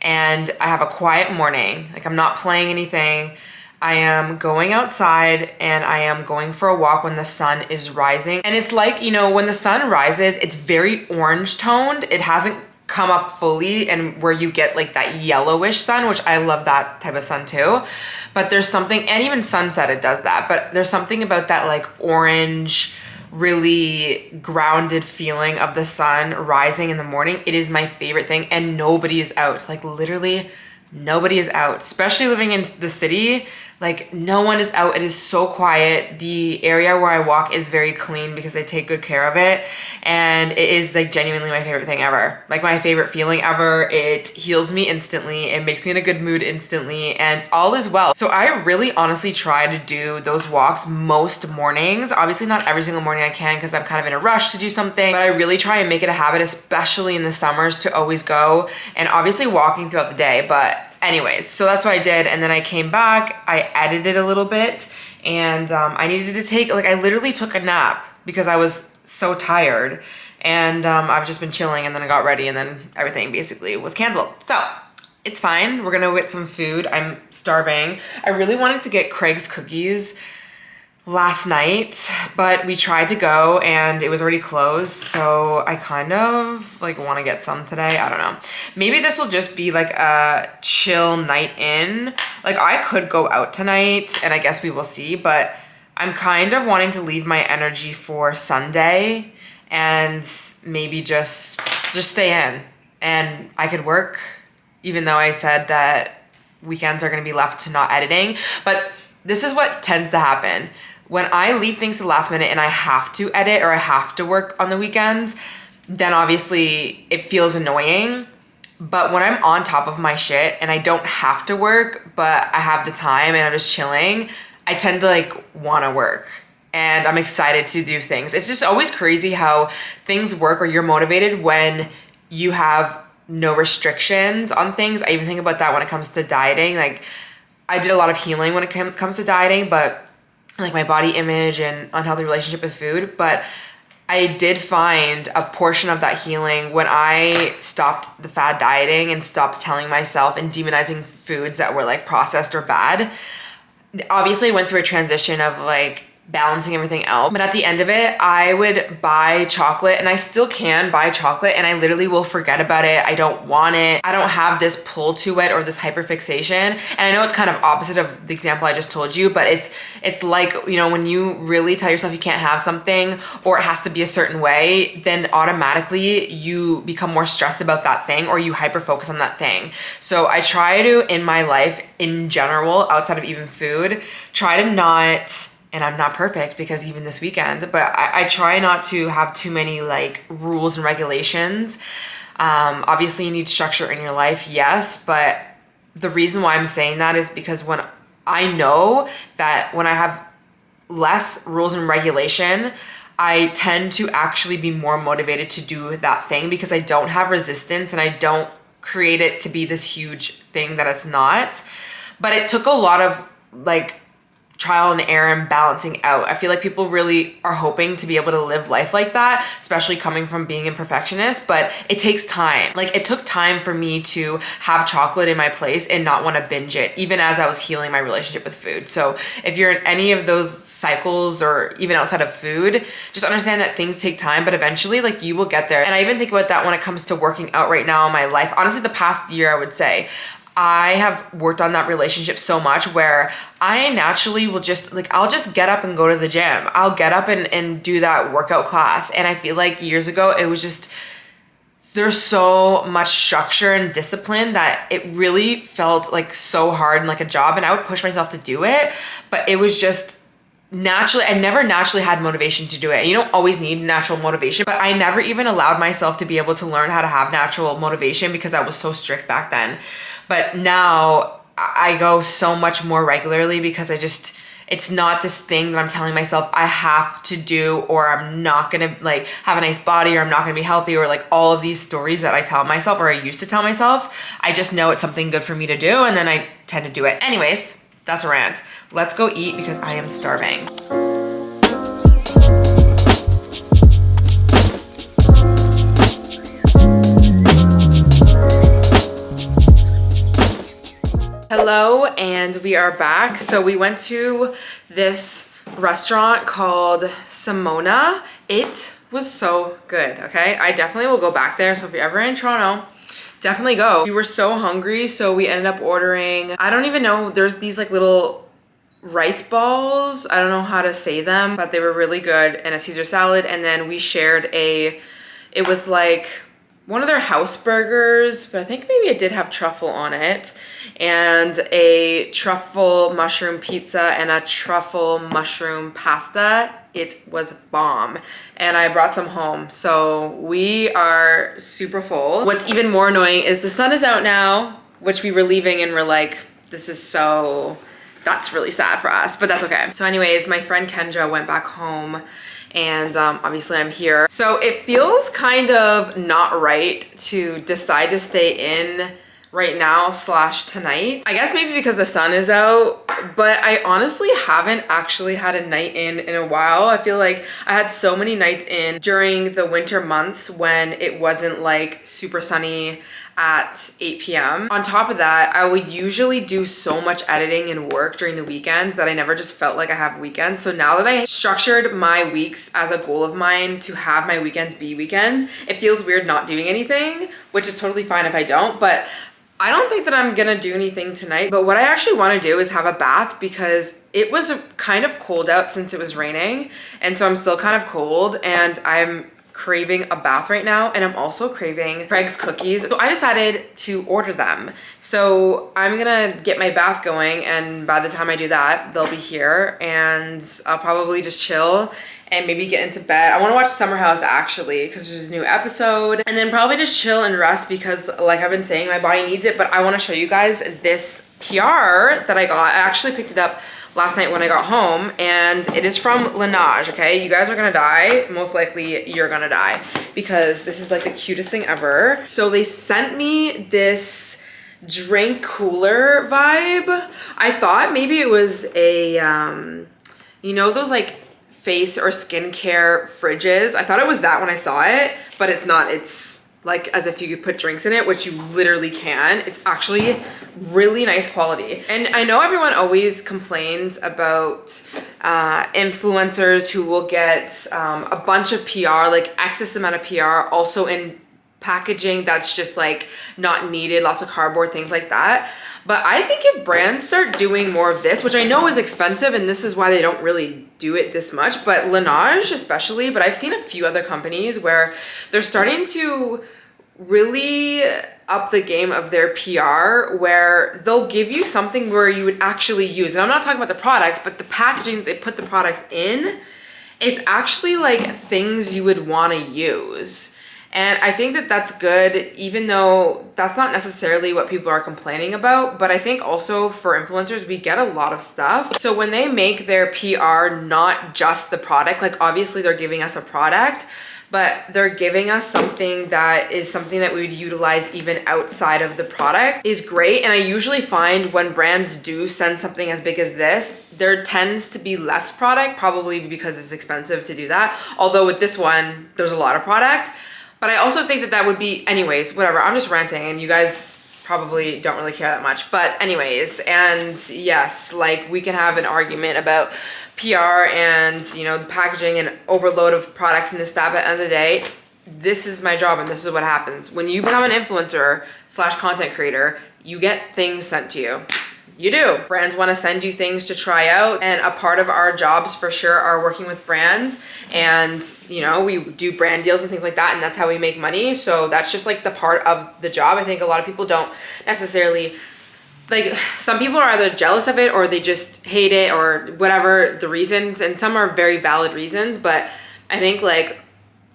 and I have a quiet morning. Like I'm not playing anything. I am going outside and I am going for a walk when the sun is rising. And it's like, you know, when the sun rises, it's very orange toned. It hasn't come up fully and where you get like that yellowish sun, which I love that type of sun too. But there's something, and even sunset, it does that. But there's something about that like orange, really grounded feeling of the sun rising in the morning. It is my favorite thing, and nobody is out. Like literally nobody is out, especially living in the city. Like no one is out. It is so quiet. The area where I walk is very clean because they take good care of it. And it is like genuinely my favorite thing ever. Like my favorite feeling ever. It heals me instantly. It makes me in a good mood instantly, and all is well. So I really honestly try to do those walks most mornings. Obviously not every single morning I can because I'm kind of in a rush to do something, but I really try and make it a habit, especially in the summers, to always go, and obviously walking throughout the day. But anyways, so that's what I did. And then I came back, I edited a little bit, and I needed to take, like I literally took a nap because I was so tired, and I've just been chilling, and then I got ready, and then everything basically was canceled. So it's fine. We're gonna get some food. I'm starving. I really wanted to get Craig's cookies last night, but we tried to go and it was already closed. So I kind of like want to get some today. I don't know. Maybe this will just be like a chill night in. Like I could go out tonight and I guess we will see, but I'm kind of wanting to leave my energy for Sunday and maybe just stay in, and I could work, even though I said that weekends are going to be left to not editing. But this is what tends to happen. When I leave things to the last minute and I have to edit or I have to work on the weekends, then obviously it feels annoying. But when I'm on top of my shit and I don't have to work, but I have the time and I'm just chilling, I tend to like want to work, and I'm excited to do things. It's just always crazy how things work or you're motivated when you have no restrictions on things. I even think about that when it comes to dieting. Like I did a lot of healing when it comes to dieting, but like my body image and unhealthy relationship with food. But I did find a portion of that healing when I stopped the fad dieting and stopped telling myself and demonizing foods that were like processed or bad. Obviously I went through a transition of like balancing everything out, but at the end of it, I would buy chocolate, and I still can buy chocolate, and I literally will forget about it. I don't want it. I don't have this pull to it or this hyperfixation. And I know it's kind of opposite of the example I just told you, but it's like, you know, when you really tell yourself you can't have something or it has to be a certain way, then automatically you become more stressed about that thing or you hyper focus on that thing. So I try to, in my life in general, outside of even food, try to not, and I'm not perfect because even this weekend, but I try not to have too many like rules and regulations. Obviously you need structure in your life, yes, but the reason why I'm saying that is because when I know that when I have less rules and regulation, I tend to actually be more motivated to do that thing because I don't have resistance and I don't create it to be this huge thing that it's not. But it took a lot of like trial and error and balancing out. I feel like people really are hoping to be able to live life like that, especially coming from being a perfectionist, but it takes time. Like it took time for me to have chocolate in my place and not want to binge it, even as I was healing my relationship with food. So if you're in any of those cycles or even outside of food, just understand that things take time, but eventually like you will get there. And I even think about that when it comes to working out right now in my life. Honestly, the past year, I would say, I have worked on that relationship so much where I naturally will just like, I'll just get up and go to the gym. I'll get up and do that workout class. And I feel like years ago, it was just there's so much structure and discipline that it really felt like so hard and like a job, and I would push myself to do it, but it was just naturally, I never naturally had motivation to do it. You don't always need natural motivation, but I never even allowed myself to be able to learn how to have natural motivation because I was so strict back then. But now I go so much more regularly because it's not this thing that I'm telling myself I have to do, or I'm not gonna like have a nice body, or I'm not gonna be healthy, or like all of these stories that I tell myself, or I used to tell myself. I just know it's something good for me to do, and then I tend to do it. Anyways, that's a rant. Let's go eat because I am starving. Hello, and we are back. So we went to this restaurant called Simona. It was so good, okay? I definitely will go back there. So if you're ever in Toronto, definitely go. We were so hungry, so we ended up ordering, I don't even know, there's these like little rice balls. I don't know how to say them, but they were really good, and a Caesar salad. And then we shared it was like one of their house burgers, but I think maybe it did have truffle on it, and a truffle mushroom pizza and a truffle mushroom pasta. It was bomb, and I brought some home. So we are super full. What's even more annoying is the sun is out now, which we were leaving and we're like, that's really sad for us, but that's okay. So anyways, my friend Kendra went back home, and obviously I'm here. So it feels kind of not right to decide to stay in right now / tonight. I guess maybe because the sun is out, but I honestly haven't actually had a night in a while. I feel like I had so many nights in during the winter months when it wasn't like super sunny at 8 p.m. On top of that, I would usually do so much editing and work during the weekends that I never just felt like I have weekends. So now that I structured my weeks as a goal of mine to have my weekends be weekends, it feels weird not doing anything, which is totally fine if I don't, but I don't think that I'm gonna do anything tonight. But what I actually wanna do is have a bath because it was kind of cold out since it was raining. And so I'm still kind of cold, and I'm craving a bath right now, and I'm also craving Craig's cookies. So I decided to order them. So I'm gonna get my bath going, and by the time I do that, they'll be here, and I'll probably just chill and maybe get into bed. I want to watch Summer House actually because there's a new episode, and then probably just chill and rest because like I've been saying, my body needs it. But I want to show you guys this PR that I got. I actually picked it up last night when I got home, and it is from Laneige, okay? You guys are gonna die. Most likely you're gonna die because this is like the cutest thing ever. So they sent me this drink cooler vibe. I thought maybe it was a, you know, those like face or skincare fridges. I thought it was that when I saw it, but it's not. It's like as if you could put drinks in it, which you literally can. It's actually really nice quality. And I know everyone always complains about influencers who will get a bunch of PR, like excess amount of PR, also in packaging that's just like not needed, lots of cardboard, things like that. But I think if brands start doing more of this, which I know is expensive, and this is why they don't really do it this much, but Laneige especially, but I've seen a few other companies where they're starting to really up the game of their PR, where they'll give you something where you would actually use. And I'm not talking about the products, but the packaging that they put the products in, it's actually like things you would want to use. And I think that that's good, even though that's not necessarily what people are complaining about. But I think also for influencers, we get a lot of stuff. So when they make their PR not just the product, like obviously they're giving us a product, but they're giving us something that is something that we would utilize even outside of the product is great. And I usually find when brands do send something as big as this, there tends to be less product, probably because it's expensive to do that. Although with this one, there's a lot of product. But I also think that that would be, anyways, whatever, I'm just ranting and you guys probably don't really care that much. But anyways, and yes, like we can have an argument about PR and, you know, the packaging and overload of products and this, that, but at the end of the day, this is my job and this is what happens. When you become an influencer / content creator, you get things sent to you. you do. Brands want to send you things to try out, and a part of our jobs for sure are working with brands, and you know, we do brand deals and things like that, and that's how we make money. So that's just like the part of the job. I think a lot of people don't necessarily, like, some people are either jealous of it or they just hate it or whatever the reasons, and some are very valid reasons. But I think like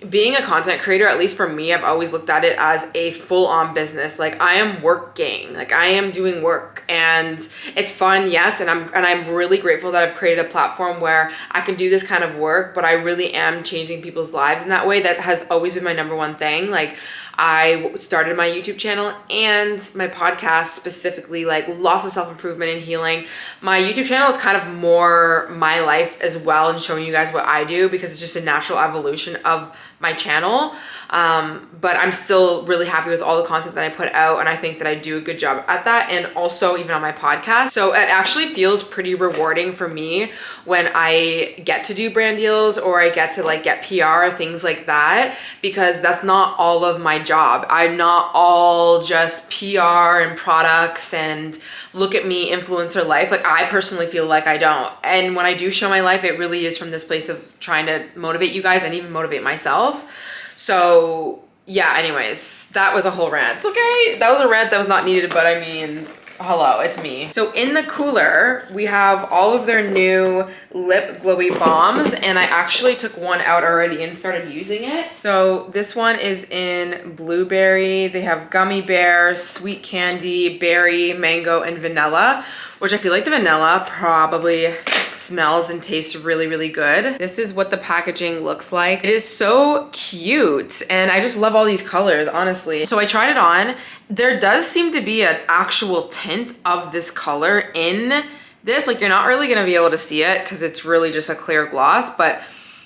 being a content creator, at least for me, I've always looked at it as a full-on business. Like, I am working, like I am doing work, and it's fun, yes, and I'm really grateful that I've created a platform where I can do this kind of work, but I really am changing people's lives in that way. That has always been my number one thing. Like, I started my YouTube channel and my podcast specifically, like lots of self-improvement and healing. My YouTube channel is kind of more my life as well, and showing you guys what I do, because it's just a natural evolution of my channel. But I'm still really happy with all the content that I put out, and I think that I do a good job at that, and also even on my podcast. So it actually feels pretty rewarding for me when I get to do brand deals, or I get to like get PR, things like that, because that's not all of my job. I'm not all just PR and products and look at me influencer life. Like, I personally feel like I don't. And when I do show my life, it really is from this place of trying to motivate you guys and even motivate myself. So yeah, anyways, that was a whole rant. Okay, that was a rant that was not needed, but I mean, hello, it's me. So in the cooler, we have all of their new lip glowy balms, and I actually took one out already and started using it. So this one is in blueberry. They have gummy bear, sweet candy, berry, mango, and vanilla, which I feel like the vanilla probably smells and tastes really, really good. This is what the packaging looks like. It is so cute, and I just love all these colors, honestly. So I tried it on. There does seem to be an actual tint of this color in this. Like, you're not really gonna be able to see it because it's really just a clear gloss, but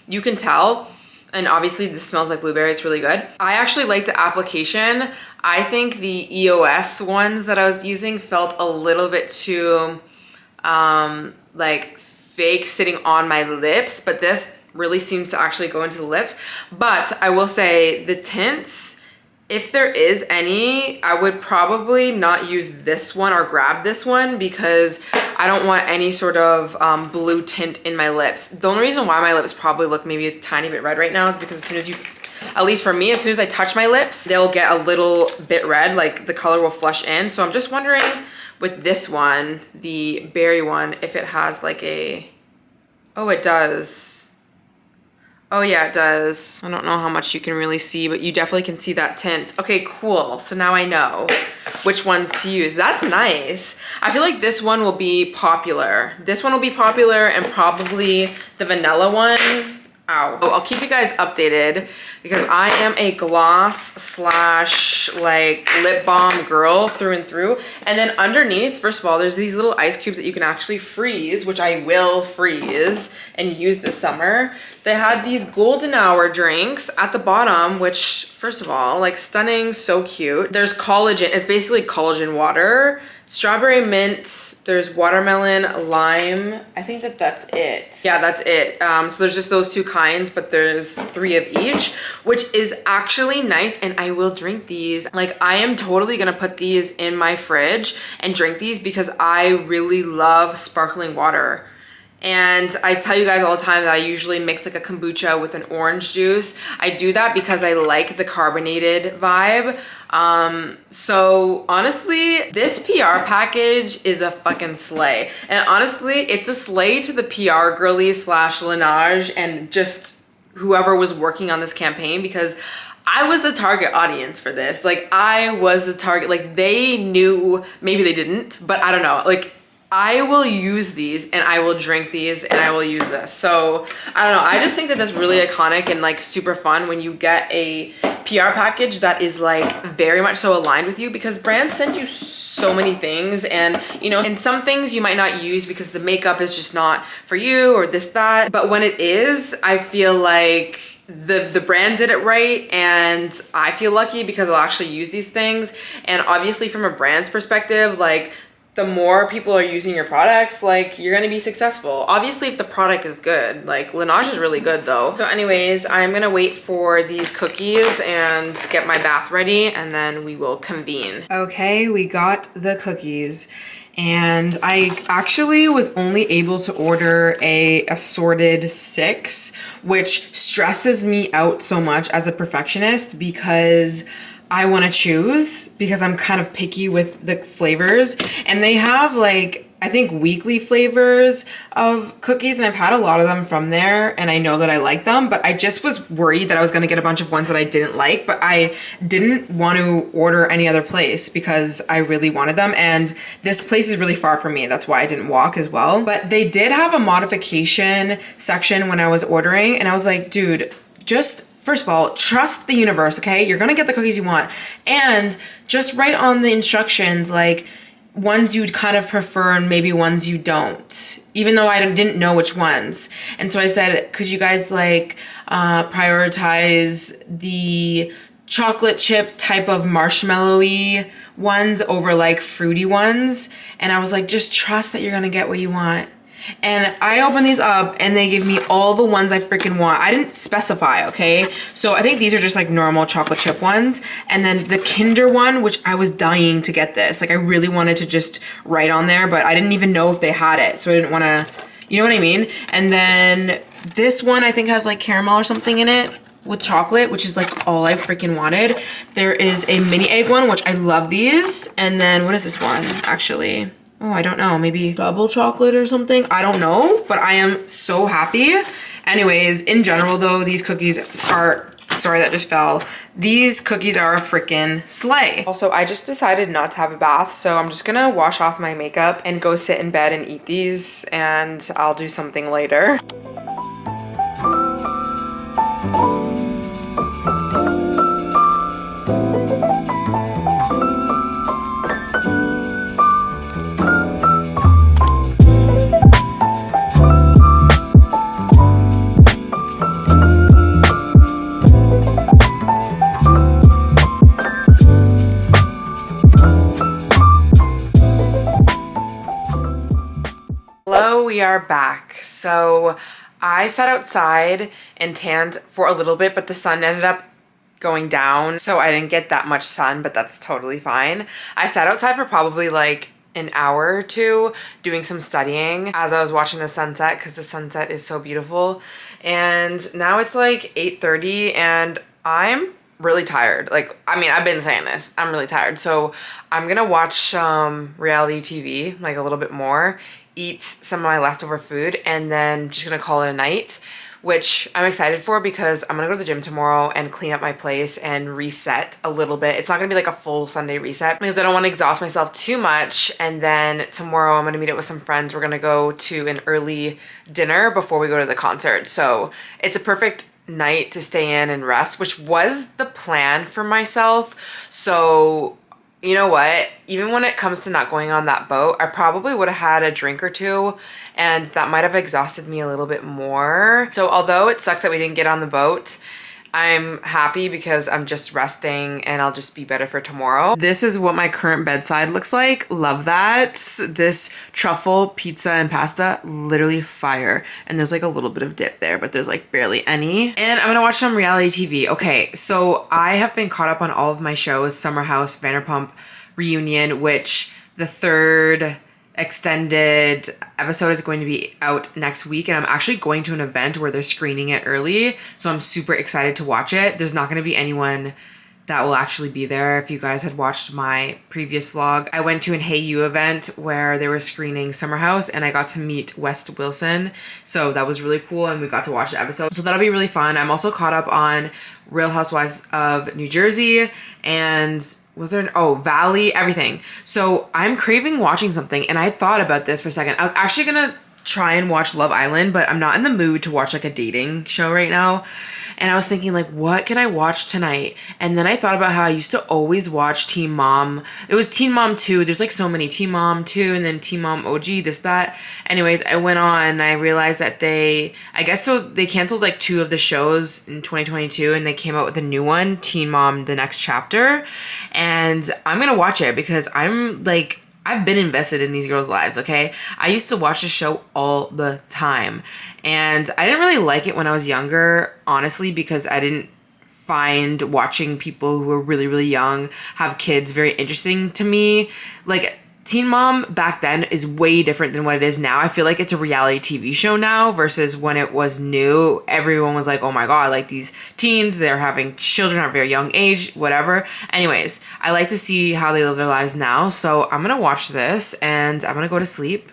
you can tell. And obviously this smells like blueberry. It's really good. I actually like the application. I think the EOS ones that I was using felt a little bit too like fake sitting on my lips, but this really seems to actually go into the lips. But I will say the tints, if there is any, I would probably not use this one or grab this one, because I don't want any sort of blue tint in my lips. The only reason why my lips probably look maybe a tiny bit red right now is because as soon as you, at least for me, as soon as I touch my lips, they'll get a little bit red, like the color will flush in. So I'm just wondering with this one, the berry one, if it has like a, oh, it does. Oh yeah, it does. I don't know how much you can really see, but you definitely can see that tint. Okay, cool. So now I know which ones to use. That's nice. I feel like this one will be popular. This one will be popular, and probably the vanilla one. Ow. Oh, I'll keep you guys updated, because I am a gloss slash like lip balm girl through and through. And then underneath, first of all, there's these little ice cubes that you can actually freeze, which I will freeze and use this summer. They had these golden hour drinks at the bottom, which first of all, like stunning, so cute. There's collagen, it's basically collagen water. Strawberry mint, there's watermelon, lime. I think that that's it. Yeah, that's it. So there's just those two kinds, but there's 3 of each, which is actually nice, and I will drink these. Like, I am totally gonna put these in my fridge and drink these, because I really love sparkling water. And I tell you guys all the time that I usually mix like a kombucha with an orange juice. I do that because I like the carbonated vibe. So honestly, this PR package is a fucking slay. And honestly, it's a slay to the PR girlies slash Laneige and just whoever was working on this campaign, because I was the target audience for this. Like, I was the target, like they knew, maybe they didn't, but I don't know. Like, I will use these and I will drink these and I will use this. So I don't know. I just think that that's really iconic and like super fun when you get a PR package that is like very much so aligned with you, because brands send you so many things, and you know, and some things you might not use because the makeup is just not for you or this, that. But when it is, I feel like the brand did it right, and I feel lucky because I'll actually use these things. And obviously from a brand's perspective, like the more people are using your products, like you're gonna be successful. Obviously if the product is good, like Laneige is really good though. So anyways, I'm gonna wait for these cookies and get my bath ready, and then we will convene. Okay, we got the cookies. And I actually was only able to order a assorted 6, which stresses me out so much as a perfectionist because I want to choose, because I'm kind of picky with the flavors. And they have like, I think weekly flavors of cookies, and I've had a lot of them from there and I know that I like them, but I just was worried that I was gonna get a bunch of ones that I didn't like, but I didn't want to order any other place because I really wanted them, and this place is really far from me. That's why I didn't walk as well. But they did have a modification section when I was ordering, and I was like, dude, just first of all, trust the universe, okay? You're gonna get the cookies you want, and just write on the instructions like ones you'd kind of prefer and maybe ones you don't, even though I didn't know which ones. And so I said, could you guys like prioritize the chocolate chip type of marshmallowy ones over like fruity ones? And I was like, just trust that you're gonna get what you want. And I opened these up and they gave me all the ones I freaking want. I didn't specify, okay? So I think these are just like normal chocolate chip ones. And then the Kinder one, which I was dying to get this. Like I really wanted to just write on there, but I didn't even know if they had it. So I didn't want to, you know what I mean? And then this one I think has like caramel or something in it with chocolate, which is like all I freaking wanted. There is a mini egg one, which I love these. And then what is this one actually? Oh, I don't know, maybe double chocolate or something. I don't know, but I am so happy. Anyways, in general though, these cookies are, sorry that just fell. These cookies are a freaking slay. Also, I just decided not to have a bath, so I'm just gonna wash off my makeup and go sit in bed and eat these, and I'll do something later. We are back. So I sat outside and tanned for a little bit, but the sun ended up going down, so I didn't get that much sun, but that's totally fine. I sat outside for probably like an hour or two doing some studying as I was watching the sunset, because the sunset is so beautiful. And now it's like 8:30 and I'm really tired. Like, I mean, I've been saying this, I'm really tired. So I'm gonna watch some reality TV, like a little bit more, eat some of my leftover food, and then just gonna call it a night, which I'm excited for because I'm gonna go to the gym tomorrow and clean up my place and reset a little bit. It's not gonna be like a full Sunday reset because I don't want to exhaust myself too much. And then tomorrow I'm gonna meet up with some friends. We're gonna go to an early dinner before we go to the concert. So it's a perfect night to stay in and rest, which was the plan for myself. So you know what? Even when it comes to not going on that boat, I probably would have had a drink or two, and that might have exhausted me a little bit more. So although it sucks that we didn't get on the boat, I'm happy because I'm just resting and I'll just be better for tomorrow. This is what my current bedside looks like. Love that. This truffle pizza and pasta, literally fire. And there's like a little bit of dip there, but there's like barely any. And I'm gonna watch some reality TV. Okay, so I have been caught up on all of my shows, Summer House, Vanderpump Reunion, which the third extended episode is going to be out next week, and I'm actually going to an event where they're screening it early, so I'm super excited to watch it. There's not going to be anyone that will actually be there. If you guys had watched my previous vlog, I went to an Hey You event where they were screening Summer House, and I got to meet West Wilson, so that was really cool, and we got to watch the episode, so that'll be really fun. I'm also caught up on Real Housewives of New Jersey, and was there Valley, everything. So I'm craving watching something, and I thought about this for a second. I was actually gonna try and watch Love Island, but I'm not in the mood to watch like a dating show right now. And I was thinking like, what can I watch tonight? And then I thought about how I used to always watch Teen Mom. It was Teen Mom 2. There's like so many. Teen Mom 2 and then Teen Mom OG, this, that. Anyways, I went on and I realized that they canceled like 2 of the shows in 2022 and they came out with a new one, Teen Mom The Next Chapter. And I'm gonna watch it because I'm like, I've been invested in these girls' lives, okay? I used to watch the show all the time. And I didn't really like it when I was younger, honestly, because I didn't find watching people who were really, really young have kids very interesting to me. Like, Teen Mom back then is way different than what it is now. I feel like it's a reality TV show now versus when it was new. Everyone was like, oh my God, like these teens, they're having children at a very young age, whatever. Anyways, I like to see how they live their lives now. So I'm gonna watch this and I'm gonna go to sleep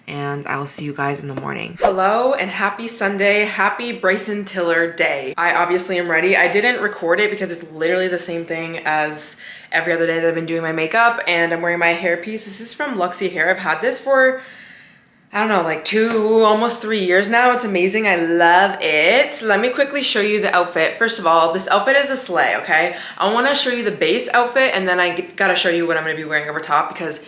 and I will see you guys in the morning. Hello and happy Sunday. Happy Bryson Tiller Day. I obviously am ready. I didn't record it because it's literally the same thing as every other day that I've been doing my makeup, and I'm wearing my hairpiece. This is from Luxy Hair. I've had this for, I don't know, like almost 3 years now. It's amazing. I love it. Let me quickly show you the outfit. First of all, this outfit is a slay, okay? I wanna show you the base outfit and then I gotta show you what I'm gonna be wearing over top because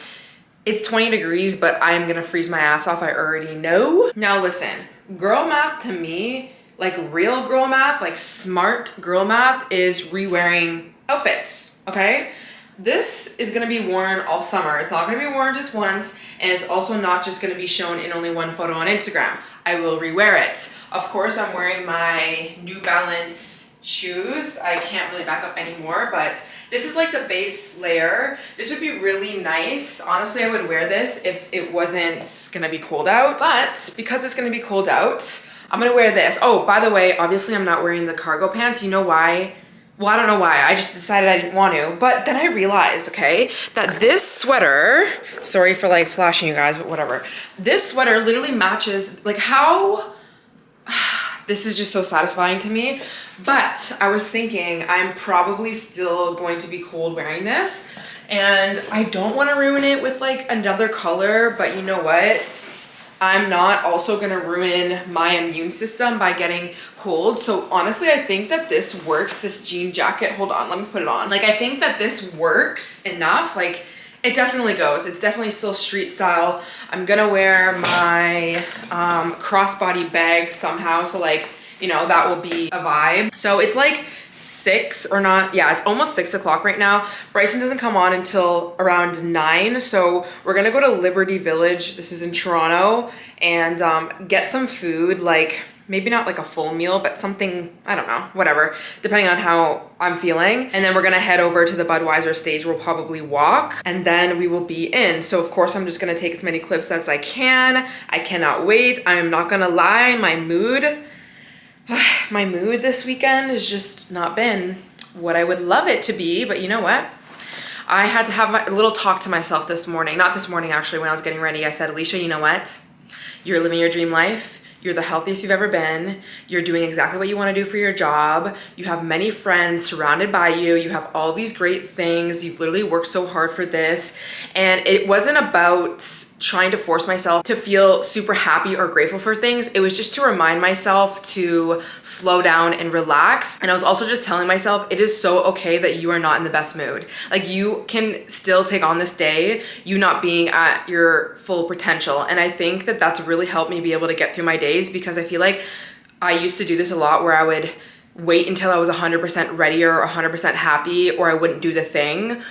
it's 20 degrees, but I'm gonna freeze my ass off, I already know. Now listen, girl math to me, like real girl math, like smart girl math is re-wearing outfits, okay? This is gonna be worn all summer. It's not gonna be worn just once, and it's also not just gonna be shown in only one photo on Instagram. I will re-wear it. Of course, I'm wearing my New Balance shoes. I can't really back up anymore, but this is like the base layer. This would be really nice. Honestly, I would wear this if it wasn't gonna be cold out, but because it's gonna be cold out, I'm gonna wear this. Oh, by the way, obviously I'm not wearing the cargo pants. You know why? Well, I don't know why. I just decided I didn't want to, but then I realized, okay, that this sweater, sorry for like flashing you guys, but whatever. This sweater literally matches, like how, this is just so satisfying to me. But I was thinking I'm probably still going to be cold wearing this and I don't want to ruin it with like another color, but you know what? I'm not also gonna ruin my immune system by getting cold. So honestly, I think that this works, this jean jacket. Hold on, let me put it on. Like, I think that this works enough. Like, it definitely goes. It's definitely still street style. I'm gonna wear my crossbody bag somehow. So like, you know, that will be a vibe. So it's like 6 or not, yeah, it's almost 6 o'clock right now. Bryson doesn't come on until around 9. So we're gonna go to Liberty Village. This is in Toronto, and get some food, like maybe not like a full meal, but something, I don't know, whatever, depending on how I'm feeling. And then we're gonna head over to the Budweiser stage. We'll probably walk and then we will be in. So of course I'm just gonna take as many clips as I can. I cannot wait. I'm not gonna lie, my mood this weekend has just not been what I would love it to be, but you know what? I had to have a little talk to myself this morning. Not this morning, actually, when I was getting ready. I said, Alicia, you know what? You're living your dream life. You're the healthiest you've ever been. You're doing exactly what you want to do for your job. You have many friends surrounded by you. You have all these great things. You've literally worked so hard for this. And it wasn't about trying to force myself to feel super happy or grateful for things. It was just to remind myself to slow down and relax. And I was also just telling myself, it is so okay that you are not in the best mood. Like, you can still take on this day, you not being at your full potential. And I think that that's really helped me be able to get through my days, because I feel like I used to do this a lot where I would wait until I was 100% ready or 100% happy, or I wouldn't do the thing,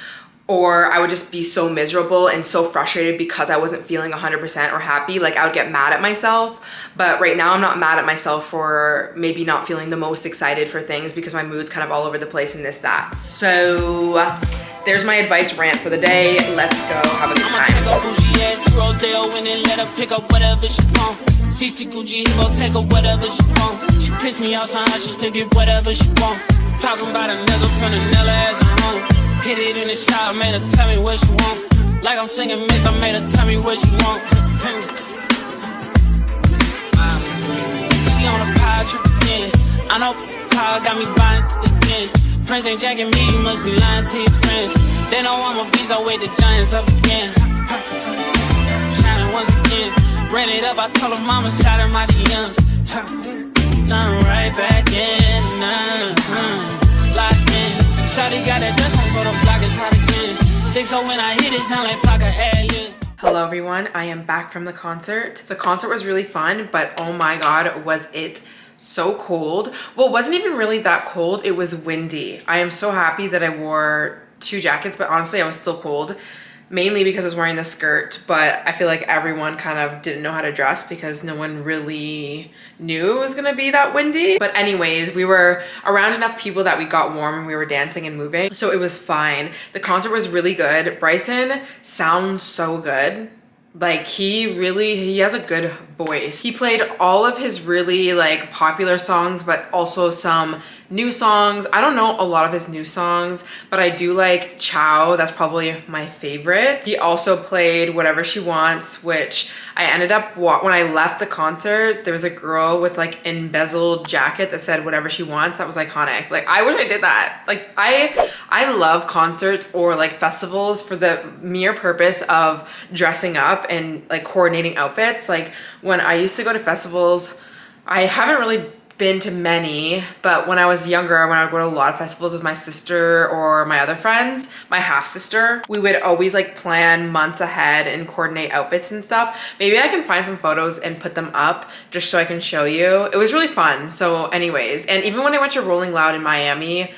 or I would just be so miserable and so frustrated because I wasn't feeling 100% or happy. Like, I would get mad at myself. But right now I'm not mad at myself for maybe not feeling the most excited for things, because my mood's kind of all over the place and this, that. So there's my advice rant for the day. Let's go have a good time. CC Gucci, he gon' take her whatever she want. She piss me off, somehow she still get whatever she want. Talking about a nigga from the Nella as a home. Hit it in the shower, made her tell me what she want. Like I'm singing mix, I made her tell me what she want. She on a power trip again. I know power got me buying again. Friends ain't jacking me, you must be lying to your friends. They know I'm a beast, I wake the giants up again. Shining once again. Ran it up, I told her mama, shout her my DMs. I'm right back in, locked in. Shawty got that dust on, so the block is hot again. Think so when I hit it, sound like fuck a alien. Hello everyone, I am back from the concert. The concert was really fun, but oh my god, was it so cold. Well, it wasn't even really that cold, it was windy. I am so happy that I wore 2 jackets, but honestly I was still cold. mainly because I was wearing the skirt, but I feel like everyone kind of didn't know how to dress because no one really knew it was gonna be that windy. But anyways, we were around enough people that we got warm and we were dancing and moving, so it was fine. The concert was really good. Bryson sounds so good. Like he has a good voice. He played all of his really like popular songs, but also some new songs. I don't know a lot of his new songs, but I do like Ciao. That's probably my favorite. He also played Whatever She Wants, which I ended up, when I left the concert, there was a girl with like embezzled jacket that said Whatever She Wants. That was iconic. Like, I wish I did that. Like, I love concerts or like festivals for the mere purpose of dressing up and like coordinating outfits. Like, when I used to go to festivals, I haven't really been to many, but when I was younger, when I would go to a lot of festivals with my sister or my other friends, my half sister, we would always like plan months ahead and coordinate outfits and stuff. Maybe I can find some photos and put them up just so I can show you. It was really fun. So anyways, and even when I went to Rolling Loud in Miami,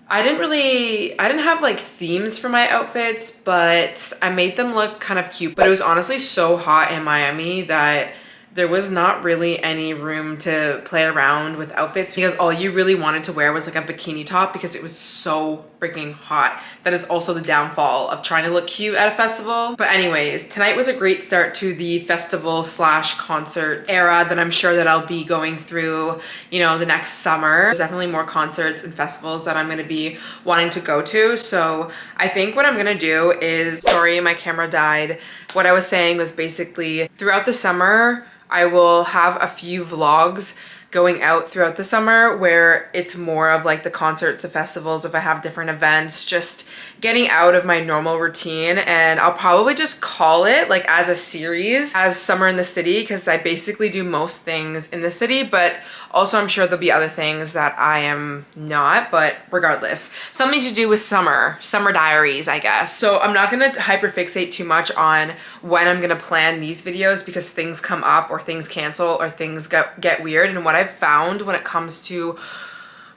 I didn't have like themes for my outfits, but I made them look kind of cute. But it was honestly so hot in Miami that there was not really any room to play around with outfits because all you really wanted to wear was like a bikini top because it was so freaking hot. That is also the downfall of trying to look cute at a festival. But anyways, tonight was a great start to the festival slash concert era that I'm sure that I'll be going through, you know, the next summer. There's definitely more concerts and festivals that I'm gonna be wanting to go to. So I think what I'm gonna do is, sorry, my camera died. What I was saying was basically throughout the summer, I will have a few vlogs going out throughout the summer where it's more of like the concerts, the festivals, if I have different events, just getting out of my normal routine. And I'll probably just call it like as a series as Summer in the City, because I basically do most things in the city, but also I'm sure there'll be other things that I am not, but regardless, something to do with summer diaries, I guess. So I'm not gonna hyperfixate too much on when I'm gonna plan these videos because things come up or things cancel or things get weird. And what I've found when it comes to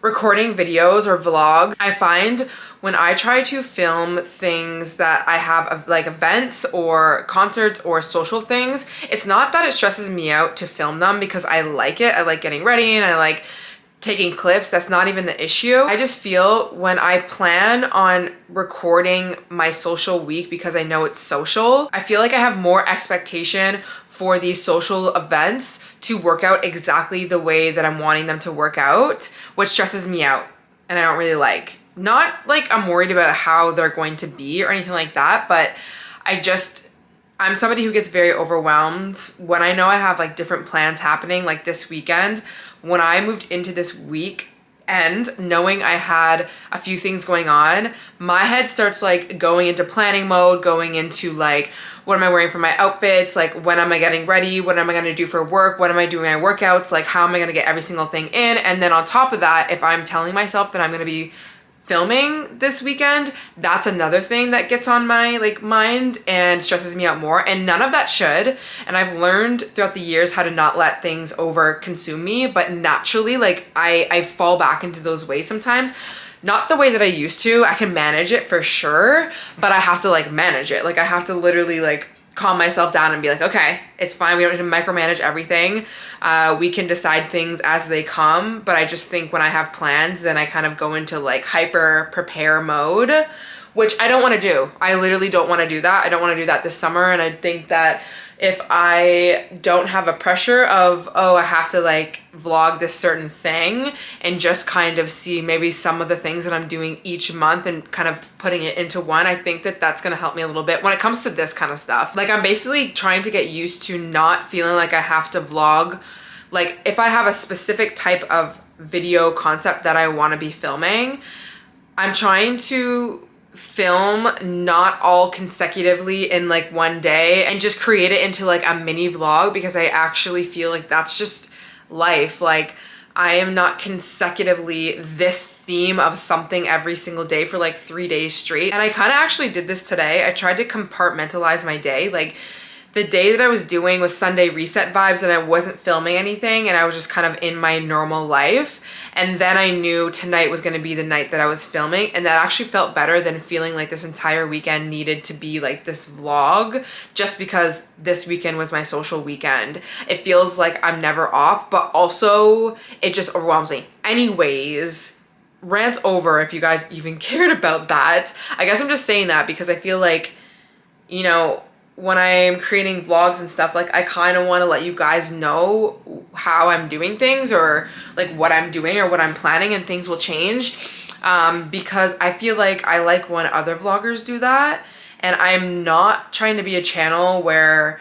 recording videos or vlogs, I find when I try to film things that I have of like events or concerts or social things, it's not that it stresses me out to film them because I like it. I like getting ready and I like taking clips. That's not even the issue. I just feel when I plan on recording my social week because I know it's social, I feel like I have more expectation for these social events to work out exactly the way that I'm wanting them to work out, which stresses me out and I don't really like. Not like I'm worried about how they're going to be or anything like that, but I'm somebody who gets very overwhelmed when I know I have like different plans happening. Like this weekend, when I moved into this week and knowing I had a few things going on, my head starts like going into planning mode, going into like, what am I wearing for my outfits? Like, when am I getting ready? What am I gonna do for work? When am I doing my workouts? Like, how am I gonna get every single thing in? And then on top of that, if I'm telling myself that I'm gonna be filming this weekend, that's another thing that gets on my like mind and stresses me out more, and none of that should. And I've learned throughout the years how to not let things over consume me, but naturally like I fall back into those ways sometimes. Not the way that I used to. I can manage it for sure, but I have to like manage it. Like I have to literally like calm myself down and be like, okay, it's fine. We don't need to micromanage everything. We can decide things as they come. But I just think when I have plans, then I kind of go into like hyper prepare mode, which I don't want to do. I literally don't want to do that. I don't want to do that this summer. And I think that if I don't have a pressure of, oh, I have to like vlog this certain thing and just kind of see maybe some of the things that I'm doing each month and kind of putting it into one, I think that that's going to help me a little bit when it comes to this kind of stuff. Like I'm basically trying to get used to not feeling like I have to vlog. Like if I have a specific type of video concept that I want to be filming, I'm trying to film not all consecutively in like one day and just create it into like a mini vlog, because I actually feel like that's just life. Like I am not consecutively this theme of something every single day for like 3 days straight. And I kind of actually did this today. I tried to compartmentalize my day. Like the day that I was doing was Sunday reset vibes and I wasn't filming anything and I was just kind of in my normal life. And then I knew tonight was gonna be the night that I was filming, and that actually felt better than feeling like this entire weekend needed to be like this vlog just because this weekend was my social weekend. It feels like I'm never off, but also it just overwhelms me. Anyways, rant over if you guys even cared about that. I guess I'm just saying that because I feel like, you know, when I'm creating vlogs and stuff, like I kind of want to let you guys know how I'm doing things or like what I'm doing or what I'm planning, and things will change because I feel like I like when other vloggers do that, and I'm not trying to be a channel where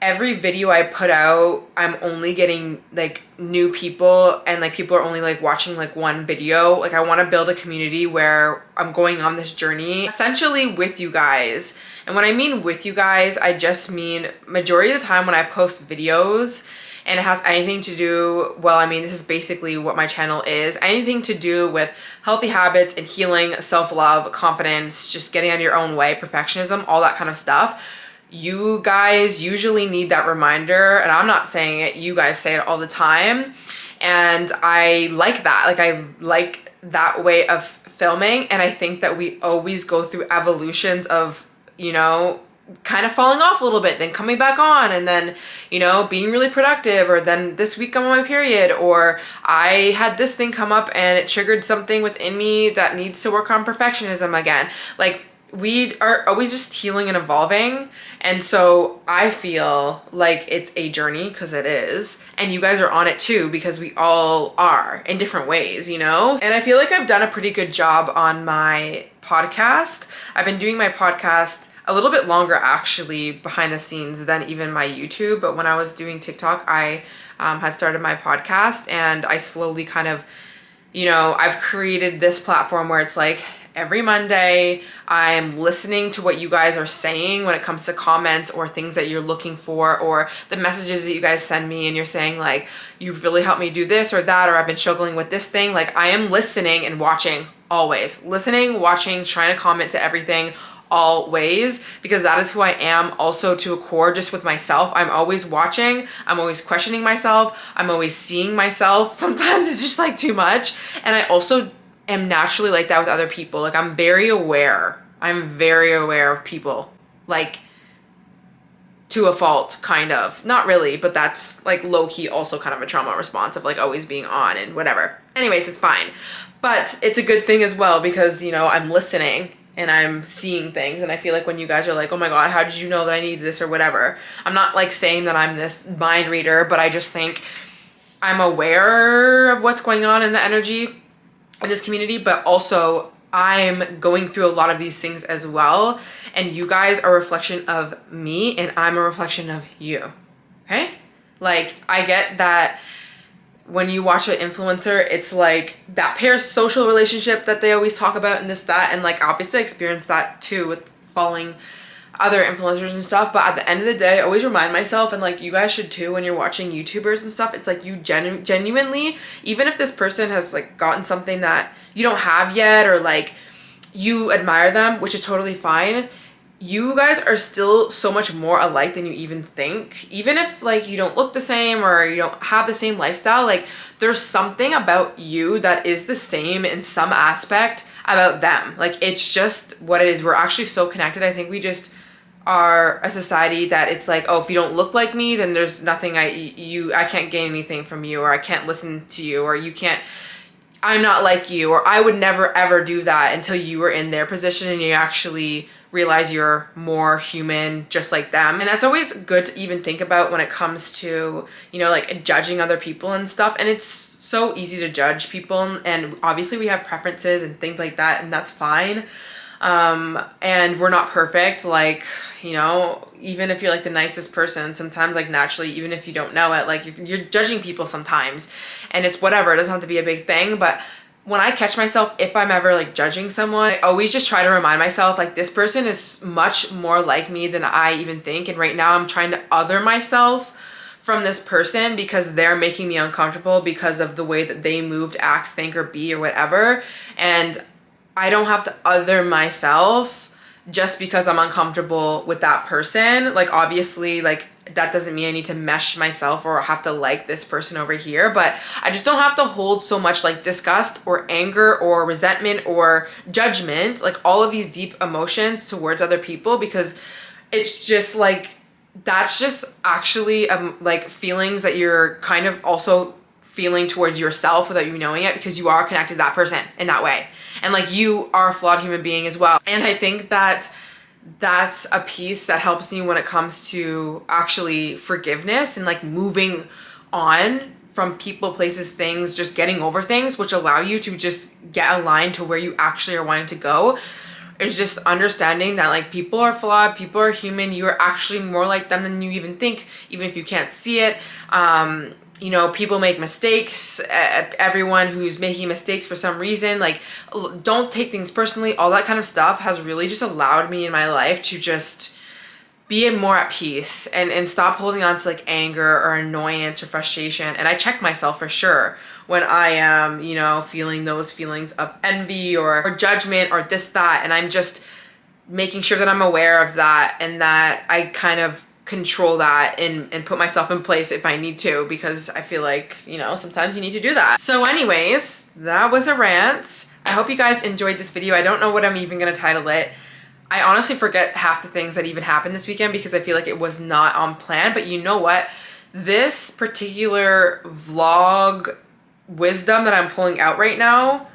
every video I put out, I'm only getting like new people and like people are only like watching like one video. Like I want to build a community where I'm going on this journey essentially with you guys. And when I mean with you guys, I just mean majority of the time when I post videos and it has anything to do, well, I mean, this is basically what my channel is, anything to do with healthy habits and healing, self-love, confidence, just getting out of your own way, perfectionism, all that kind of stuff. You guys usually need that reminder, and I'm not saying it, you guys say it all the time, and I like that. Like I like that way of filming, and I think that we always go through evolutions of, you know, kind of falling off a little bit, then coming back on, and then, you know, being really productive, or then this week I'm on my period, or I had this thing come up and it triggered something within me that needs to work on perfectionism again. Like we are always just healing and evolving. And so I feel like it's a journey, because it is. And you guys are on it too, because we all are in different ways, you know? And I feel like I've done a pretty good job on my podcast. I've been doing my podcast a little bit longer actually behind the scenes than even my YouTube. But when I was doing TikTok, I had started my podcast, and I slowly kind of, you know, I've created this platform where it's like, every Monday, I'm listening to what you guys are saying when it comes to comments or things that you're looking for, or the messages that you guys send me and you're saying like, you've really helped me do this or that, or I've been struggling with this thing. Like I am listening and watching always. Listening, watching, trying to comment to everything always, because that is who I am also to a core, just with myself. I'm always watching, I'm always questioning myself, I'm always seeing myself. Sometimes it's just like too much. And I also am naturally like that with other people. Like I'm very aware. I'm very aware of people, like to a fault, kind of. Not really, but that's like low-key also kind of a trauma response of like always being on and whatever. Anyways, it's fine. But it's a good thing as well, because, you know, I'm listening and I'm seeing things, and I feel like when you guys are like, oh my God, how did you know that I need this or whatever? I'm not like saying that I'm this mind reader, but I just think I'm aware of what's going on in the energy in this community, but also I'm going through a lot of these things as well. And you guys are a reflection of me, and I'm a reflection of you, okay? Like I get that when you watch an influencer, it's like that parasocial relationship that they always talk about and this, that, and like obviously I experienced that too with following other influencers and stuff. But at the end of the day, I always remind myself, and like you guys should too when you're watching YouTubers and stuff, it's like you genuinely, even if this person has like gotten something that you don't have yet, or like you admire them, which is totally fine, you guys are still so much more alike than you even think. Even if like you don't look the same or you don't have the same lifestyle, like there's something about you that is the same in some aspect about them. Like it's just what it is. We're actually so connected. I think we just are a society that it's like, oh, if you don't look like me, then there's nothing I can't gain anything from you, or I can't listen to you, or you can't, I'm not like you, or I would never ever do that until you were in their position and you actually realize you're more human just like them. And that's always good to even think about when it comes to, you know, like judging other people and stuff. And it's so easy to judge people, and obviously we have preferences and things like that, and that's fine. And we're not perfect. Like, you know, even if you're like the nicest person, sometimes like naturally, even if you don't know it, like you're judging people sometimes, and it's whatever, it doesn't have to be a big thing. But when I catch myself, if I'm ever like judging someone, I always just try to remind myself like this person is much more like me than I even think. And right now I'm trying to other myself from this person because they're making me uncomfortable because of the way that they move, act, think, or be, or whatever. And I don't have to other myself just because I'm uncomfortable with that person. Like obviously, like that doesn't mean I need to mesh myself or have to like this person over here, but I just don't have to hold so much like disgust or anger or resentment or judgment, like all of these deep emotions towards other people, because it's just like, that's just actually like feelings that you're kind of also feeling towards yourself without you knowing it, because you are connected to that person in that way. And like, you are a flawed human being as well. And I think that that's a piece that helps me when it comes to actually forgiveness and like moving on from people, places, things, just getting over things, which allow you to just get aligned to where you actually are wanting to go. It's just understanding that like, people are flawed, people are human, you're actually more like them than you even think, even if you can't see it. You know, people make mistakes. Everyone who's making mistakes for some reason, like, don't take things personally. All that kind of stuff has really just allowed me in my life to just be more at peace and stop holding on to like anger or annoyance or frustration. And I check myself for sure when I am, you know, feeling those feelings of envy or judgment or this, that, and I'm just making sure that I'm aware of that and that I kind of control that and put myself in place if I need to, because I feel like, you know, sometimes you need to do that. So anyways, that was a rant. I hope you guys enjoyed this video. I don't know what I'm even gonna title it. I honestly forget half the things that even happened this weekend because I feel like it was not on plan, but you know what? This particular vlog wisdom that I'm pulling out right now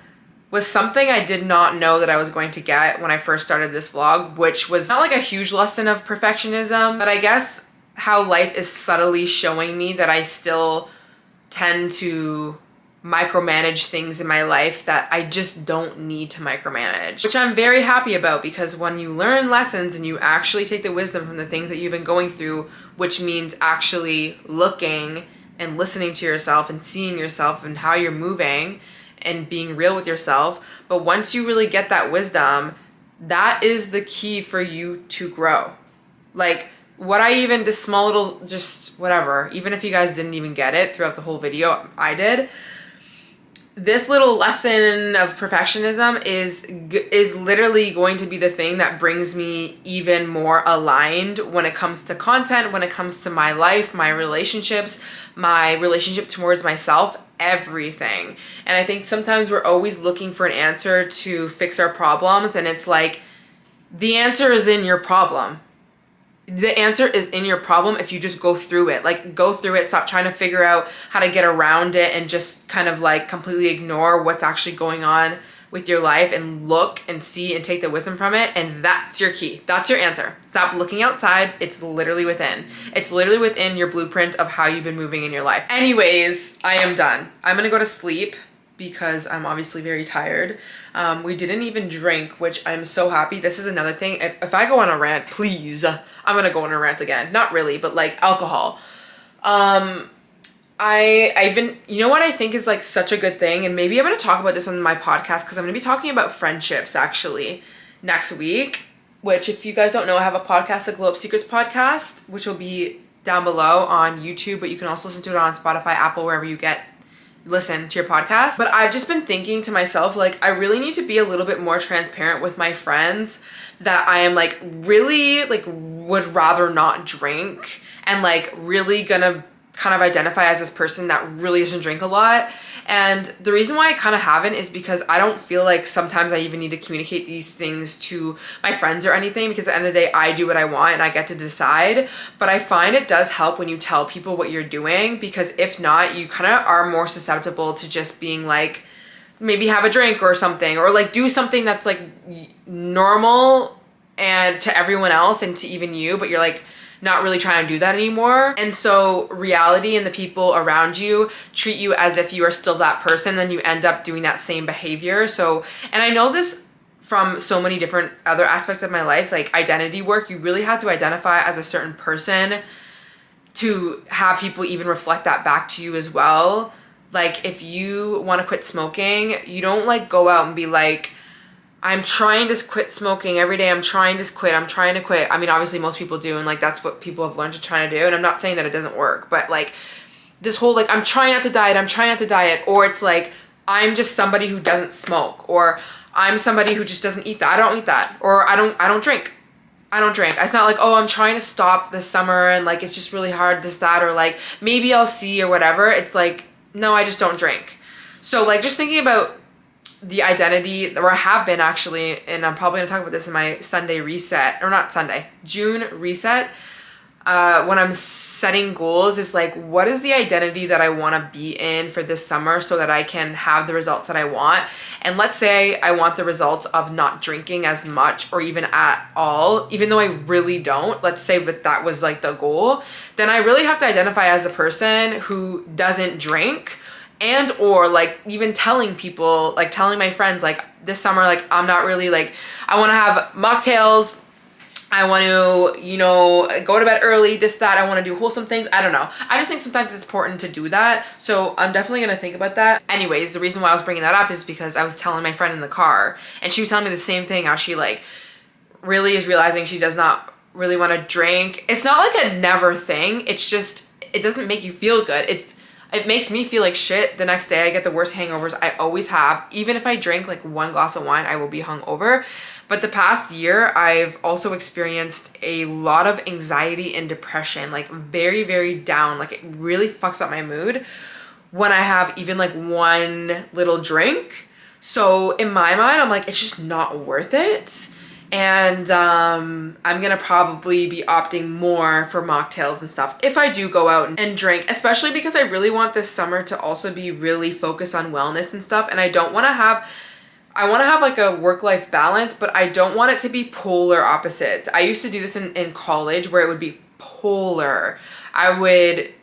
was something I did not know that I was going to get when I first started this vlog, which was not like a huge lesson of perfectionism, but I guess how life is subtly showing me that I still tend to micromanage things in my life that I just don't need to micromanage, which I'm very happy about, because when you learn lessons and you actually take the wisdom from the things that you've been going through, which means actually looking and listening to yourself and seeing yourself and how you're moving and being real with yourself. But once you really get that wisdom, that is the key for you to grow. Like, what I even, this small little, just whatever, even if you guys didn't even get it throughout the whole video, I did. This little lesson of perfectionism is literally going to be the thing that brings me even more aligned when it comes to content, when it comes to my life, my relationships, my relationship towards myself, everything. And I think sometimes we're always looking for an answer to fix our problems, and it's like, the answer is in your problem. The answer is in your problem if you just go through it. Like, go through it, stop trying to figure out how to get around it and just kind of like completely ignore what's actually going on with your life, and look and see and take the wisdom from it. And that's your key. That's your answer. Stop looking outside. It's literally within. It's literally within your blueprint of how you've been moving in your life. Anyways, I am done. I'm gonna go to sleep because I'm obviously very tired. We didn't even drink, which I'm so happy. This is another thing. If I go on a rant, please, I'm gonna go on a rant again. Not really, but like alcohol. I've been, you know what I think is like such a good thing, and maybe I'm gonna talk about this on my podcast, because I'm gonna be talking about friendships actually next week, which, if you guys don't know, I have a podcast, a Glow Up Secrets podcast, which will be down below on YouTube, but you can also listen to it on Spotify, Apple, wherever you listen to your podcast. But I've just been thinking to myself, like, I really need to be a little bit more transparent with my friends that I am like really like would rather not drink, and like really gonna kind of identify as this person that really doesn't drink a lot. And the reason why I kind of haven't is because I don't feel like sometimes I even need to communicate these things to my friends or anything, because at the end of the day, I do what I want and I get to decide. But I find it does help when you tell people what you're doing, because if not, you kind of are more susceptible to just being like, maybe have a drink or something, or like do something that's like normal and to everyone else and to even you, but you're like not really trying to do that anymore. And so reality and the people around you treat you as if you are still that person, then you end up doing that same behavior. So, and I know this from so many different other aspects of my life, like identity work, you really have to identify as a certain person to have people even reflect that back to you as well. Like, if you want to quit smoking, you don't like go out and be like, I'm trying to quit smoking every day. I'm trying to quit. I'm trying to quit. I mean, obviously most people do. And like, that's what people have learned to try to do. And I'm not saying that it doesn't work, but like this whole, like, I'm trying not to diet. I'm trying not to diet. Or it's like, I'm just somebody who doesn't smoke, or I'm somebody who just doesn't eat that. I don't eat that. Or I don't drink. I don't drink. It's not like, oh, I'm trying to stop this summer and like it's just really hard, this, that, or like maybe I'll see or whatever. It's like, no, I just don't drink. So like just thinking about the identity, or I have been actually, and I'm probably gonna talk about this in my Sunday reset, or not Sunday, June reset, when I'm setting goals, is like, what is the identity that I want to be in for this summer so that I can have the results that I want? And let's say I want the results of not drinking as much or even at all, even though I really don't. Let's say that was like the goal. Then I really have to identify as a person who doesn't drink, and or like even telling people, like telling my friends, like this summer, like I'm not really like, I want to have mocktails, I want to, you know, go to bed early, this, that, I want to do wholesome things. I don't know. I just think sometimes it's important to do that. So I'm definitely going to think about that. Anyways, the reason why I was bringing that up is because I was telling my friend in the car and she was telling me the same thing, how she like really is realizing she does not really want to drink. It's not like a never thing. It's just, it doesn't make you feel good. It makes me feel like shit the next day. I get the worst hangovers I always have. Even if I drink like one glass of wine, I will be hungover. But the past year, I've also experienced a lot of anxiety and depression, like very, very down. Like it really fucks up my mood when I have even like one little drink. So in my mind, I'm like, it's just not worth it. And I'm gonna probably be opting more for mocktails and stuff if I do go out and drink, especially because I really want this summer to also be really focused on wellness and stuff. And I want to have like a work-life balance, but I don't want it to be polar opposites. I used to do this in college where it would be polar. I would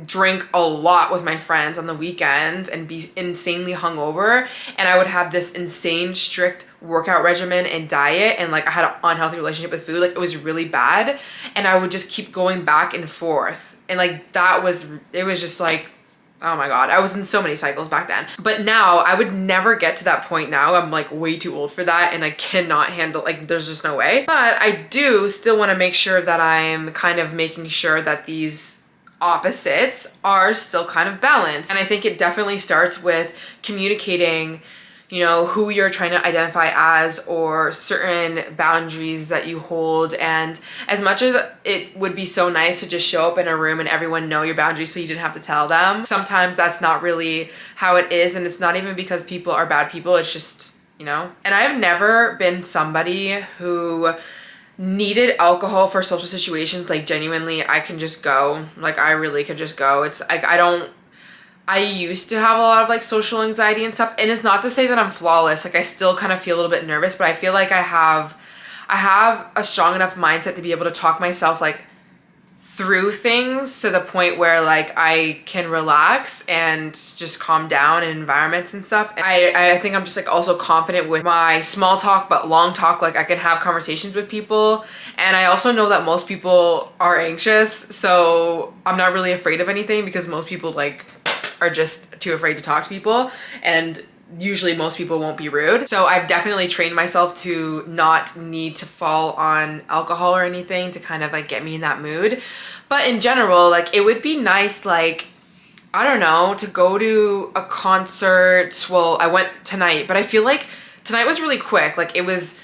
drink a lot with my friends on the weekends and be insanely hungover, and I would have this insane strict workout regimen and diet, and like I had an unhealthy relationship with food. Like it was really bad, and I would just keep going back and forth, and like it was just like, oh my God, I was in so many cycles back then. But now I would never get to that point now. I'm like way too old for that and I cannot handle, like there's just no way. But I do still want to make sure that I'm kind of making sure that these opposites are still kind of balanced. And I think it definitely starts with communicating, you know, who you're trying to identify as, or certain boundaries that you hold. And as much as it would be so nice to just show up in a room and everyone know your boundaries so you didn't have to tell them, sometimes that's not really how it is. And it's not even because people are bad people, it's just, you know. And I've never been somebody who needed alcohol for social situations. Like genuinely, I can just go. Like I really could just go. It's like I used to have a lot of like social anxiety and stuff, and it's not to say that I'm flawless. Like I still kind of feel a little bit nervous, but I feel like I have a strong enough mindset to be able to talk myself like through things to the point where like I can relax and just calm down in environments and stuff. I think I'm just like also confident with my small talk but long talk. Like I can have conversations with people, and I also know that most people are anxious, so I'm not really afraid of anything because most people like are just too afraid to talk to people, and usually most people won't be rude. So I've definitely trained myself to not need to fall on alcohol or anything to kind of like get me in that mood. But in general, like it would be nice, like, I don't know, to go to a concert. Well, I went tonight, but I feel like tonight was really quick. Like it was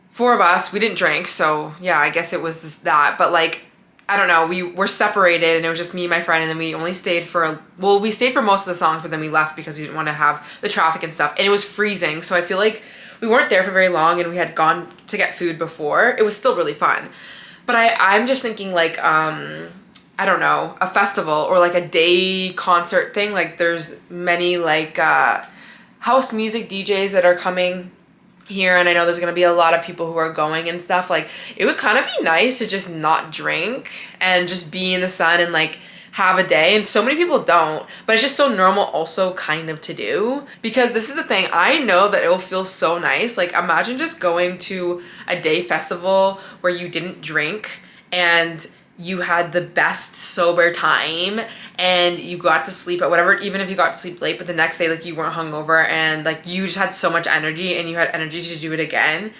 4 of us, we didn't drink. So yeah, I guess it was that, but like, I don't know, we were separated and it was just me and my friend, and then we only stayed for, well, we stayed for most of the songs, but then we left because we didn't want to have the traffic and stuff, and it was freezing. So I feel like we weren't there for very long, and we had gone to get food before. It was still really fun. But I'm just thinking like, I don't know, a festival or like a day concert thing. Like there's many like house music DJs that are coming here, and I know there's gonna be a lot of people who are going and stuff. Like it would kind of be nice to just not drink and just be in the sun and like have a day. And so many people don't, but it's just so normal also kind of to do, because this is the thing, I know that it will feel so nice. Like imagine just going to a day festival where you didn't drink and you had the best sober time and you got to sleep at whatever, even if you got to sleep late, but the next day like you weren't hungover and like you just had so much energy and you had energy to do it again.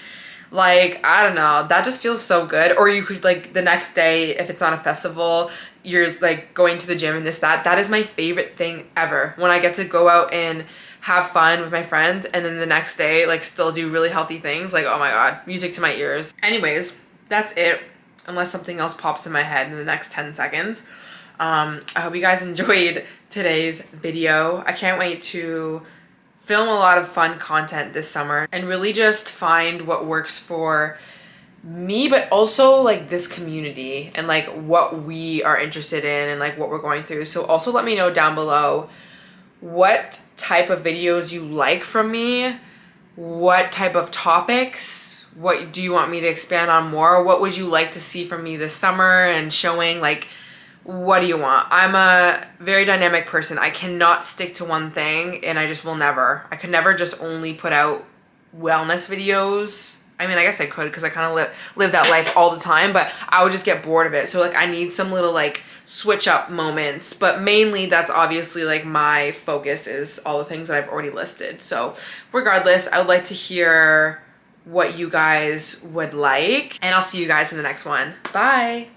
Like I don't know, that just feels so good. Or you could like the next day, if it's on a festival, you're like going to the gym and that is my favorite thing ever, when I get to go out and have fun with my friends and then the next day like still do really healthy things. Like oh my God, music to my ears. Anyways, that's it, unless something else pops in my head in the next 10 seconds. I hope you guys enjoyed today's video. I can't wait to film a lot of fun content this summer and really just find what works for me, but also like this community and like what we are interested in and like what we're going through. So also let me know down below what type of videos you like from me, what type of topics, what do you want me to expand on more, what would you like to see from me this summer, and showing like, what do you want? I'm a very dynamic person. I cannot stick to one thing, and I just will never. I could never just only put out wellness videos. I mean, I guess I could because I kind of live that life all the time, but I would just get bored of it. So like I need some little like switch up moments, but mainly that's obviously like my focus is all the things that I've already listed. So regardless, I would like to hear what you guys would like, and I'll see you guys in the next one. Bye.